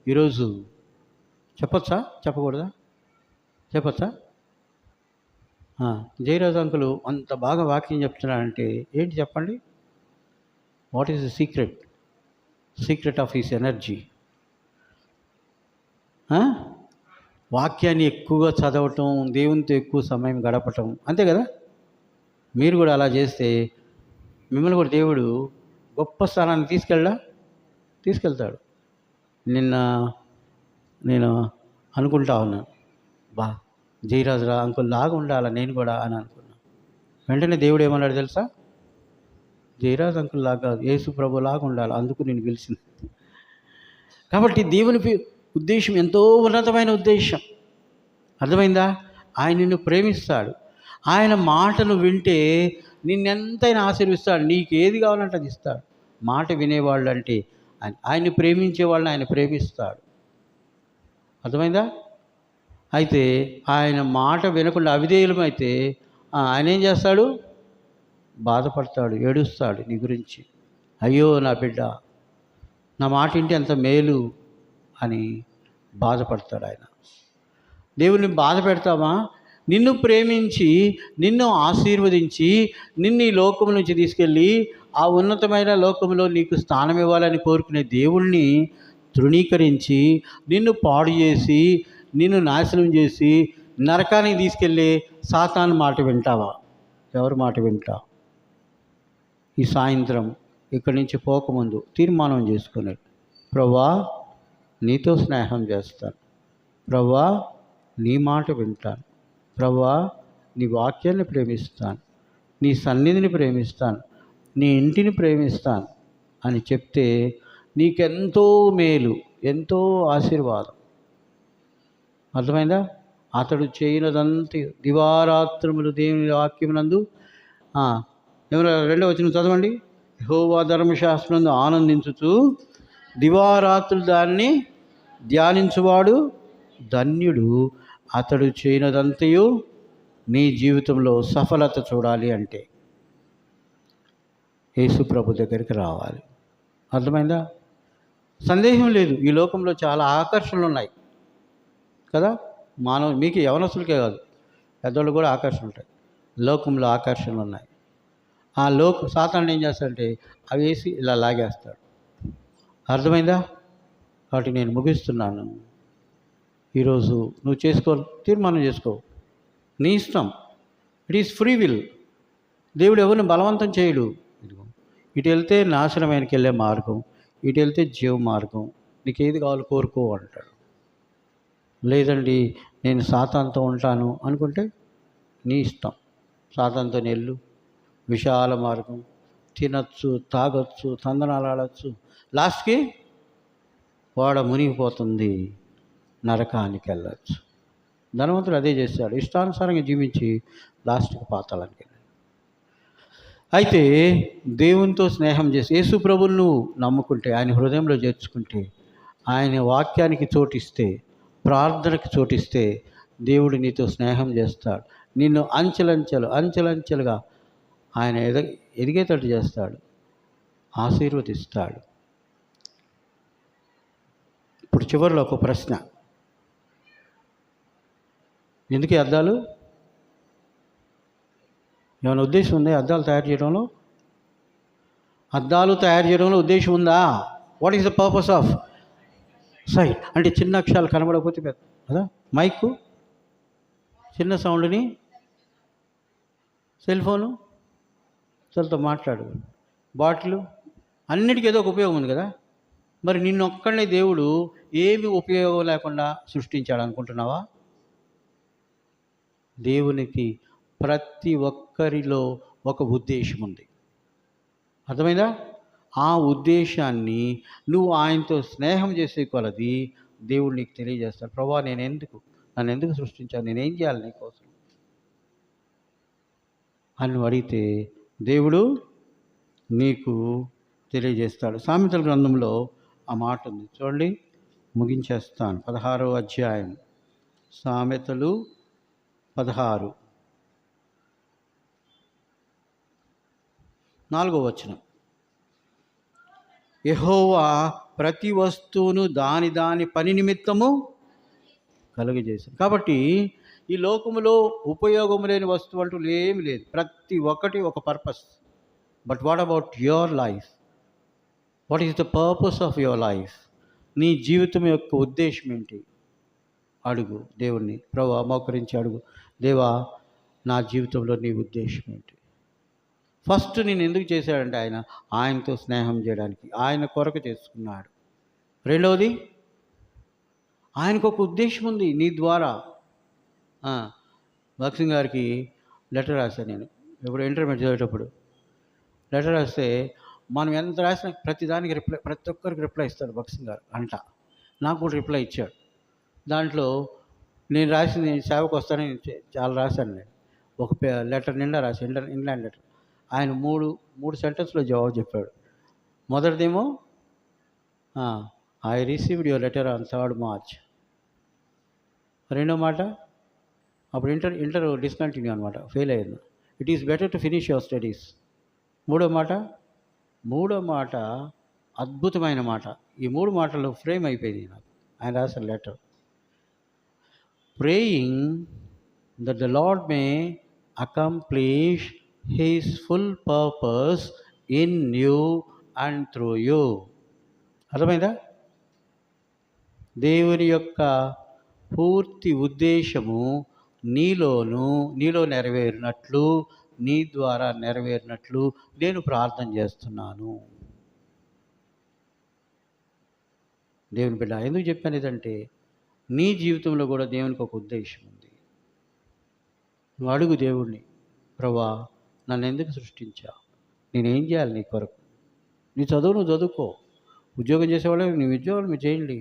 ఈరోజు చెప్పచ్చా, చెప్పకూడదా, చెప్పచ్చా? జయరాజు అంకులు అంత బాగా వాక్యం చెప్తున్నాడంటే ఏంటి చెప్పండి, what is the secret of his energy? వాక్యాన్ని ఎక్కువగా చదవటం, దేవునితో ఎక్కువ సమయం గడపటం, అంతే కదా. మీరు కూడా అలా చేస్తే మిమ్మల్ని కూడా దేవుడు గొప్ప స్థానాన్ని తీసుకెళ్తాడు. నిన్న నేను అనుకుంటా ఉన్నాను, జయరాజురా అంకుల్ లాగా ఉండాలా నేను కూడా అని అనుకున్నాను. వెంటనే దేవుడు ఏమన్నాడు తెలుసా, జయరాజు అంకుల్ లాగా యేసు ప్రభు లాగా ఉండాలి, అందుకు నేను పిలిచింది. కాబట్టి దేవుని ఉద్దేశం ఎంతో ఉన్నతమైన ఉద్దేశం. అర్థమైందా? ఆయన నిన్ను ప్రేమిస్తాడు. ఆయన మాటను వింటే నిన్నెంతైనా ఆశీర్విస్తాడు. నీకు ఏది కావాలంటే అది ఇస్తాడు. మాట వినేవాళ్ళు అంటే ఆయన్ని ప్రేమించే వాళ్ళని ఆయన ప్రేమిస్తాడు. అర్థమైందా? అయితే ఆయన మాట వినకుండా అవిధేయులమైతే ఆయన ఏం చేస్తాడు? బాధపడతాడు, ఏడుస్తాడు నీ గురించి. అయ్యో నా బిడ్డ, నా మాట ఇంటి ఎంత మేలు అని బాధపడతాడు ఆయన. దేవుని బాధ పెడతామా? నిన్ను ప్రేమించి, నిన్ను ఆశీర్వదించి, నిన్ను ఈ లోకం నుంచి తీసుకెళ్ళి ఆ ఉన్నతమైన లోకంలో నీకు స్థానం ఇవ్వాలని కోరుకునే దేవుణ్ణి తృణీకరించి, నిన్ను పాడు చేసి, నిన్ను నాశనం చేసి నరకానికి తీసుకెళ్ళి సాతాను మాట వింటావా? ఎవరి మాట వింటావు? ఈ సాయంత్రం ఇక్కడి నుంచి పోకముందు తీర్మానం చేసుకున్నాడు, ప్రభువా నీతో స్నేహం చేస్తాను, ప్రభువా నీ మాట వింటాను, ప్రభువా నీ వాక్యాన్ని ప్రేమిస్తాను, నీ సన్నిధిని ప్రేమిస్తాను, నీ ఇంటిని ప్రేమిస్తాను అని చెప్తే నీకెంతో మేలు, ఎంతో ఆశీర్వాదం. అర్థమైందా? అతడు చేయనదంతా దివారాత్రములు దేవుని వాక్యమునందు ఏమన్నా 2వ వచనం చదవండి. యెహోవా ధర్మశాస్త్రమందు ఆనందించుచు దివారాత్రులు దాన్ని ధ్యానించువాడు ధన్యుడు, అతడు చేయనదంతయు నీ జీవితంలో సఫలత చూడాలి అంటే యేసు ప్రభు దగ్గరికి రావాలి. అర్థమైందా? సందేహం లేదు, ఈ లోకంలో చాలా ఆకర్షణలు ఉన్నాయి కదా. మీకు యవనస్తులకే కాదు, పెద్దోళ్ళు కూడా ఆకర్షణ ఉంటాయి. లోకంలో ఆకర్షణలు ఉన్నాయి. ఆ సాతానుడు ఏం చేస్తాడంటే అవి వేసి ఇలా లాగేస్తాడు. అర్థమైందా? కాబట్టి నేను ముగిస్తున్నాను. ఈరోజు నువ్వు తీర్మానం చేసుకో, నీ ఇష్టం. It is free will. దేవుడు ఎవరిని బలవంతం చేయడు. ఇటు వెళ్తే నాశనమైనకి వెళ్ళే మార్గం, ఇటు వెళ్తే జీవ మార్గం, నీకు ఏది కావాలో కోరుకో అంటాడు. లేదండి నేను సాతానుతో ఉంటాను అనుకుంటే నీ ఇష్టం. సాతానుతో నెల్లు, విశాల మార్గం, తినచ్చు, తాగొచ్చు, తందనాలు ఆడచ్చు, లాస్ట్కి వాడ మునిగిపోతుంది, నరకానికి వెళ్ళచ్చు. ధనవంతుడు అదే చేశాడు, ఇష్టానుసారంగా జీవించి లాస్ట్కి పాతాళానికి వెళ్ళాడు. అయితే దేవునితో స్నేహం చేసి యేసు ప్రభువును నువ్వు నమ్ముకుంటే, ఆయన హృదయంలో చేర్చుకుంటే, ఆయన వాక్యానికి చోటిస్తే, ప్రార్థనకి చోటిస్తే దేవుడు నీతో స్నేహం చేస్తాడు. నిన్ను అంచెలంచెలుగా ఆయన ఎదిగేటట్టు చేస్తాడు, ఆశీర్వదిస్తాడు. ఇప్పుడు చివరిలో ఒక ప్రశ్న, ఎందుకు అద్దాలు? ఏమైనా ఉద్దేశం ఉందా అద్దాలు తయారు చేయడంలో? అద్దాలు తయారు చేయడంలో ఉద్దేశం ఉందా? What is the purpose of site? అంటే చిన్న అక్షరాలు కనబడకపోతే కదా, మైకు, చిన్న సౌండ్ని, సెల్ ఫోను, చలతో మాట్లాడు, బాటిల్, అన్నిటికీ ఏదో ఒక ఉపయోగం ఉంది కదా. మరి నిన్నొక్కడనే దేవుడు ఏమి ఉపయోగం లేకుండా సృష్టించాడు అనుకుంటున్నావా? దేవునికి ప్రతి ఒక్కరిలో ఒక ఉద్దేశం ఉంది. అర్థమైందా? ఆ ఉద్దేశాన్ని నువ్వు ఆయనతో స్నేహం చేసే కొలది దేవుడు నీకు తెలియజేస్తాడు. ప్రభువా నన్ను ఎందుకు సృష్టించాను, నేనేం చేయాలి నీకోసం అని అడిగితే దేవుడు నీకు తెలియజేస్తాడు. సామెతల గ్రంథంలో ఆ మాట ఉంది చూడండి, ముగించేస్తాను. 16వ అధ్యాయం, సామెతలు 16, 4వ వచనం. యెహోవా ప్రతి వస్తువును దాని పని నిమిత్తము కలుగజేశాడు. కాబట్టి ఈ లోకములో ఉపయోగం లేని వస్తువు అంటూ ఏమి లేదు, ప్రతి ఒక్కటి ఒక purpose. But what about your life? What is the purpose of your life? నీ జీవితం యొక్క ఉద్దేశం ఏంటి? అడుగు దేవుణ్ణి, ప్రభువా మోకరించి అడుగు, దేవా నా జీవితంలో నీ ఉద్దేశం ఏంటి? ఫస్ట్ నేను ఎందుకు చేశాడంటే ఆయనతో స్నేహం చేయడానికి, ఆయన కొరకు చేసుకున్నాడు. రెండవది, ఆయనకు ఒక ఉద్దేశం ఉంది నీ ద్వారా. భక్సింగ్ గారికి లెటర్ రాశాను నేను, ఇప్పుడు ఇంటర్మీడియట్ చదివేటప్పుడు లెటర్ రాస్తే మనం ఎంత రాసినా ప్రతి ఒక్కరికి రిప్లై ఇస్తాడు భక్సింగ్ గారు అంట. నాకు కూడా రిప్లై ఇచ్చాడు. దాంట్లో నేను రాసింది సేవకు వస్తానని చాలా రాశాను నేను. ఒక లెటర్ నిండా రాసి ఇంగ్లాండ్ లెటర్. ఆయన మూడు సెంటెన్స్లో జవాబు చెప్పాడు. మొదటిదేమో I received your letter on 3rd March. రెండో మాట అప్పుడు ఇంటర్ డిస్కంటిన్యూ అనమాట, ఫెయిల్ అయ్యాను. It is better to finish your studies. మూడో మాట అద్భుతమైన మాట. ఈ 3 మాటలు ఫ్రేమ్ అయిపోయింది నాకు. ఆయన రాసిన letter, praying that the lord May accomplish his full purpose in you and through you. అర్థమైందా? దేవుని యొక్క పూర్తి ఉద్దేశము నీలో నెరవేరినట్లు, నీ ద్వారా నెరవేరినట్లు నేను ప్రార్థన చేస్తున్నాను. దేవుని బిడ్డ, ఎందుకు చెప్పాను ఇదంటే, నీ జీవితంలో కూడా దేవునికి ఒక ఉద్దేశం ఉంది. నువ్వు అడుగు దేవుణ్ణి, ప్రభువా నన్ను ఎందుకు సృష్టించావు, నేనేం చేయాలి నీ కొరకు? నీ చదువు నువ్వు చదువుకో, ఉద్యోగం చేసేవాళ్ళు నీ ఉద్యోగం మీరు చేయండి,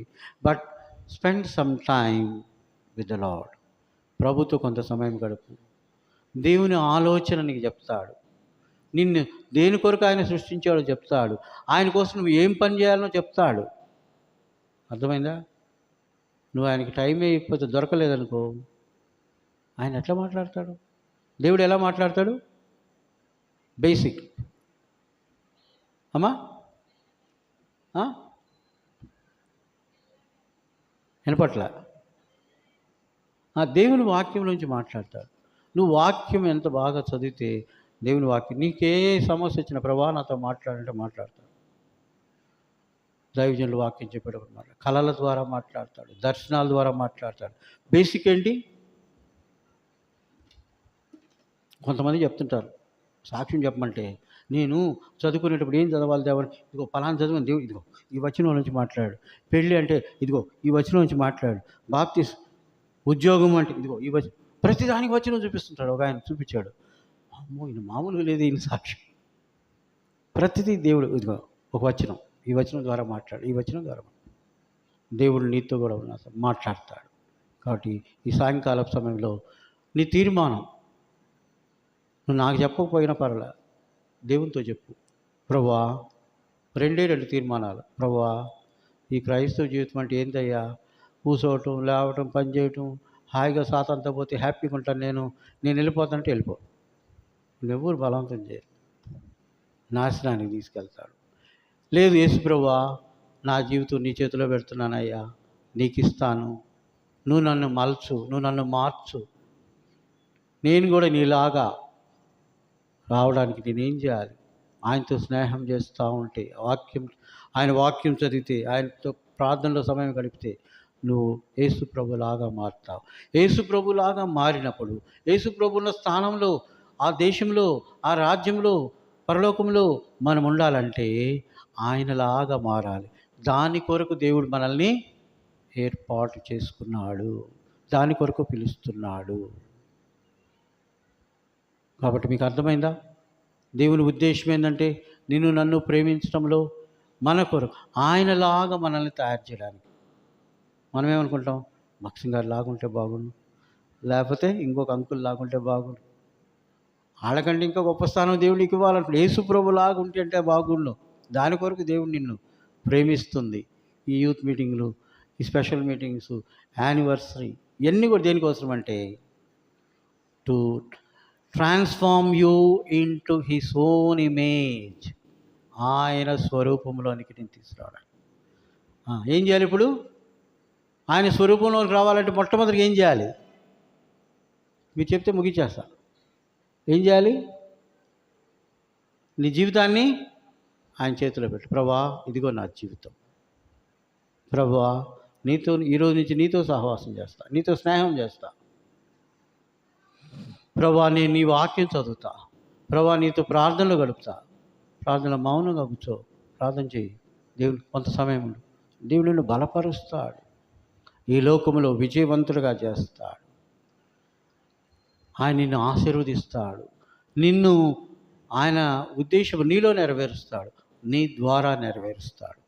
but spend some time with the lord. ప్రభుతో కొంత సమయం గడుపు. దేవుని ఆలోచన నీకు చెప్తాడు, నిన్ను దేని కొరకు ఆయన సృష్టించాడో చెప్తాడు, ఆయన కోసం నువ్వు ఏం పని చేయాలనో చెప్తాడు. అర్థమైందా? నువ్వు ఆయనకి టైం ఇవ్వకపోతే, దొరకలేదనుకో, ఆయన ఎట్లా మాట్లాడతాడు? దేవుడు ఎలా మాట్లాడతాడు? బేసిక్ అమ్మా వినపట్ల దేవుని వాక్యం నుంచి మాట్లాడతాడు. నువ్వు వాక్యం ఎంత బాగా చదివితే దేవుని వాక్యం, నీకే సమస్య వచ్చిన ప్రభా నాతో మాట్లాడంటే మాట్లాడతాడు. దైవజనులు వాక్యం చెప్పేటప్పుడు మాట్లాడు, కళల ద్వారా మాట్లాడతాడు, దర్శనాల ద్వారా మాట్లాడతాడు. బేసిక్ ఏంటి? కొంతమంది చెప్తుంటారు, సాక్ష్యం చెప్పమంటే, నేను చదువుకునేటప్పుడు ఏం చదవాలి దేవుడు, ఇదిగో పలానా చదువు దేవుడు, ఇదిగో ఈ వచనం నుంచి మాట్లాడు. పెళ్ళి అంటే ఇదిగో ఈ వచనం నుంచి మాట్లాడు. బాప్తిస్ ఉద్యోగం అంటే ఇదిగో ఈ వచనం. ప్రతిదానికి వచనం చూపిస్తుంటాడు. ఒక ఆయన చూపించాడు, అమ్మో ఈయన మామూలుగా లేదు ఈయన సాక్ష్యం. ప్రతిదీ దేవుడు, ఇదిగో ఒక వచనం, ఈ వచనం ద్వారా మాట్లాడు, ఈ వచనం ద్వారా దేవుడు నీతో కూడా మాట్లాడతాడు. కాబట్టి ఈ సాయంకాల సమయంలో నీ తీర్మానం, నువ్వు నాకు చెప్పకపోయినా పర్వాలే, దేవునితో చెప్పు. ప్రభువా, 2 తీర్మానాలు. ప్రభువా, ఈ క్రైస్తవ జీవితం అంటే ఏందయ్యా? కూర్చోవటం, లేవటం, పని చేయటం, హాయిగా సాతంతా పోతే హ్యాపీగా ఉంటాను, నేను వెళ్ళిపోతానంటే వెళ్ళిపో. నువ్వెవ్వరు బలవంతం చేయరు, నాశనానికి తీసుకెళ్తాడు. లేదు, యేసు ప్రభువా నా జీవితం నీ చేతిలో పెడుతున్నానయ్యా, నీకు ఇస్తాను, నువ్వు నన్ను మలచు, నువ్వు నన్ను మార్చు, నేను కూడా నీలాగా రావడానికి నేనేం చేయాలి? ఆయనతో స్నేహం చేస్తూ ఉంటే, ఆయన వాక్యం చదివితే, ఆయనతో ప్రార్థనలో సమయం గడిపితే నువ్వు యేసు ప్రభులాగా మారుతావు. యేసు ప్రభులాగా మారినప్పుడు, యేసు ప్రభున్న స్థానంలో, ఆ దేశంలో, ఆ రాజ్యంలో, పరలోకంలో మనం ఉండాలంటే ఆయనలాగా మారాలి. దాని కొరకు దేవుడు మనల్ని ఏర్పాటు చేసుకున్నాడు, దాని కొరకు పిలుస్తున్నాడు. కాబట్టి మీకు అర్థమైందా? దేవుని ఉద్దేశం ఏంటంటే, నిన్ను నన్ను ప్రేమించడంలో మన కొరకు ఆయనలాగా మనల్ని తయారు చేయడానికి. మనం ఏమనుకుంటాం, భక్సింగ్ గారు లాగుంటే బాగుండు, లేకపోతే ఇంకొక అంకుల్ లాగుంటే బాగుండు, వాళ్ళకంటే ఇంకా గొప్ప స్థానం దేవుడికి ఇవ్వాలంటే యేసు ప్రభు లాగుంటే అంటే బాగుండు. దాని కొరకు దేవుడు నిన్ను ప్రేమిస్తుంది. ఈ యూత్ మీటింగ్లు, ఈ స్పెషల్ మీటింగ్స్, యానివర్సరీ, ఇవన్నీ కూడా దేనికోసం అంటే, to transform you into his own image. ఆయన స్వరూపంలోనికి నేను తీసుకురావడానికి ఏం చేయాలి? ఇప్పుడు ఆయన స్వరూపంలోకి రావాలంటే మొట్టమొదటిగా ఏం చేయాలి? మీరు చెప్తే ముగించేస్తా. ఏం చేయాలి? నీ జీవితాన్ని ఆయన చేతిలో పెట్టు. ప్రభువా, ఇదిగో నా జీవితం. ప్రభువా, నీతో ఈరోజు నుంచి నీతో సహవాసం చేస్తా, నీతో స్నేహం చేస్తా. ప్రభువా, నేను నీ వాక్యం చదువుతా. ప్రభువా, నీతో ప్రార్థనలు గడుపుతా. ప్రార్థన మౌనంగా కూర్చో, ప్రార్థన చేయి. దేవుడు కొంత సమయం ఉండు. దేవుడు నిన్ను బలపరుస్తాడు, ఈ లోకంలో విజయవంతులుగా చేస్తాడు. ఆయన నిన్ను ఆశీర్వదిస్తాడు. నిన్ను ఆయన ఉద్దేశం నీలో నెరవేరుస్తాడు, నీ ద్వారా నెరవేరుస్తాడు.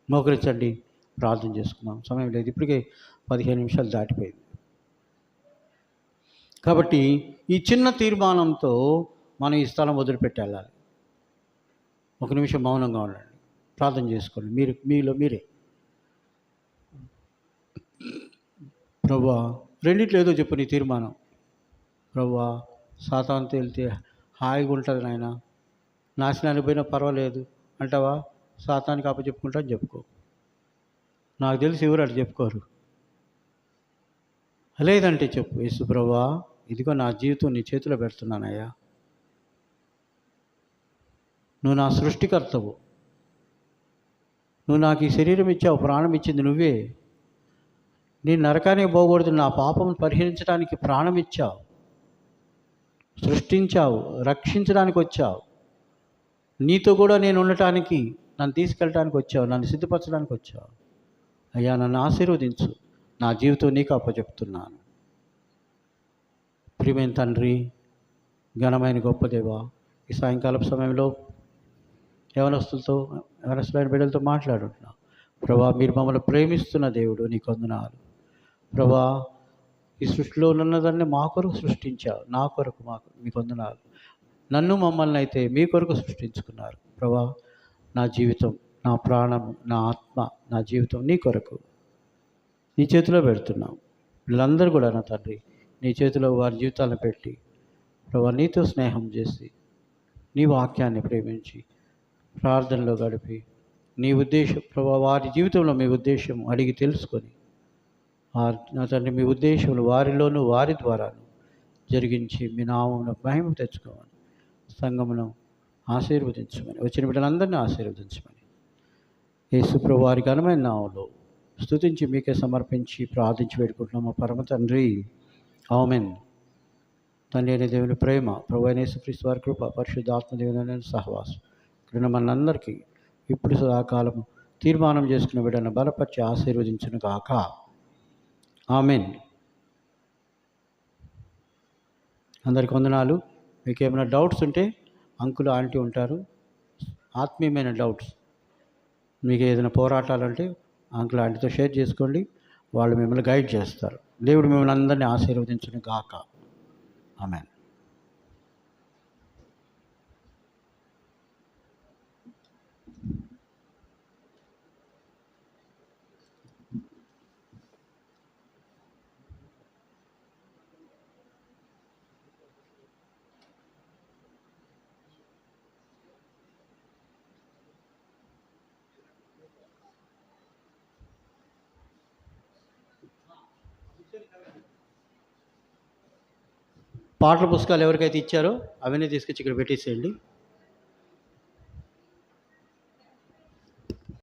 మోకరించండి, ప్రార్థన చేసుకుందాం. సమయం లేదు, ఇప్పటికే 15 నిమిషాలు దాటిపోయింది. కాబట్టి ఈ చిన్న తీర్మానంతో మనం ఈ స్థలం వదిలిపెట్టి వెళ్ళాలి. ఒక నిమిషం మౌనంగా ఉండండి, ప్రార్థన చేసుకోండి. మీలో మీరే, ప్రభువా రెండిట్లో ఏదో చెప్పు నీ తీర్మానం. ప్రభువా సాతానుతో వెళ్తే హాయిగా ఉంటుంది నాయన, నాశనానికి పోయినా పర్వాలేదు అంటావా? సాతానికి అప్పచెప్పుకుంటా అని చెప్పుకో. నాకు తెలిసి ఎవరు అటు చెప్పుకోరు. లేదంటే చెప్పు, యేసు ప్రభువా ఇదిగో నా జీవితం నీ చేతిలో పెడుతున్నానయ్యా, నువ్వు నా సృష్టికర్తవు, నువ్వు నాకు ఈ శరీరం ఇచ్చావు, ప్రాణం ఇచ్చింది నువ్వే, నేను నరకానికి పోకూడదు, నా పాపం పరిహరించడానికి ప్రాణం ఇచ్చావు, సృష్టించావు, రక్షించడానికి వచ్చావు, నీతో కూడా నేను ఉండటానికి, నన్ను తీసుకెళ్ళడానికి వచ్చావు, నన్ను సిద్ధపరచడానికి వచ్చావు. అయ్యా నన్ను ఆశీర్వదించు, నా జీవితం నీకు అప్పచెప్తున్నాను. ప్రియమైన తండ్రి, ఘనమైన గొప్ప దేవా, ఈ సాయంకాలపు సమయంలో యవనస్తులైన బిడ్డలతో మాట్లాడుంటున్నాం. ప్రభా మీరు మమ్మల్ని ప్రేమిస్తున్న దేవుడు, నీకు వందనాలు. ప్రభా ఈ సృష్టిలో ఉన్నదాన్ని మా కొరకు సృష్టించావు, నా కొరకు మీకు వందనాలు. నన్ను మమ్మల్ని అయితే మీ కొరకు సృష్టించుకున్నారు. ప్రభా నా జీవితం, నా ప్రాణం, నా ఆత్మ, నా జీవితం నీ కొరకు నీ చేతిలో పెడుతున్నాం. వీళ్ళందరూ కూడా నా తండ్రి నీ చేతిలో వారి జీవితాలను పెట్టి ప్రభా నీతో స్నేహం చేసి, నీ వాక్యాన్ని ప్రేమించి, ప్రార్థనలో గడిపి, నీ ఉద్దేశం ప్రభా వారి జీవితంలో మీ ఉద్దేశం అడిగి తెలుసుకొని, నా తండ్రి మీ ఉద్దేశములు వారిలోనూ వారి ద్వారాను జరిగించి మీ నామమును మహిమ తెచ్చుకోమని, సంఘమును ఆశీర్వదించమని, వచ్చిన బిడ్డలందరినీ ఆశీర్వదించమని యేసు ప్రభు వారి ఘనమైన నామములో స్తుతించి మీకే సమర్పించి ప్రార్థించి పెట్టుకుంటున్నాము పరమ తండ్రి, ఆమేన్. తండ్రి అయిన దేవుని ప్రేమ, ప్రభు అయిన యేసుక్రీస్తు వారి కృప, పరిశుద్ధాత్మ దేవుని సహవాసం ఇక్కడ మనందరికీ ఇప్పుడు సదాకాలము తీర్మానం చేసుకున్న బిడ్డను బలపరిచి ఆశీర్వదించును గాక. ఆమేన్. అందరికి వందనాలు. మీకు ఏమైనా డౌట్స్ ఉంటే అంకుల్ ఆంటీ ఉంటారు, ఆత్మీయమైన డౌట్స్, మీకు ఏదైనా పోరాటాలంటే అంకుల్ ఆంటీతో షేర్ చేసుకోండి, వాళ్ళు మిమ్మల్ని గైడ్ చేస్తారు. దేవుడు మిమ్మల్ని అందరినీ ఆశీర్వదించును గాక. ఆమేన్. పాటల పుస్తకాలు ఎవరికైతే ఇచ్చారో అవన్నీ తీసుకొచ్చి ఇక్కడ పెట్టేసేయండి.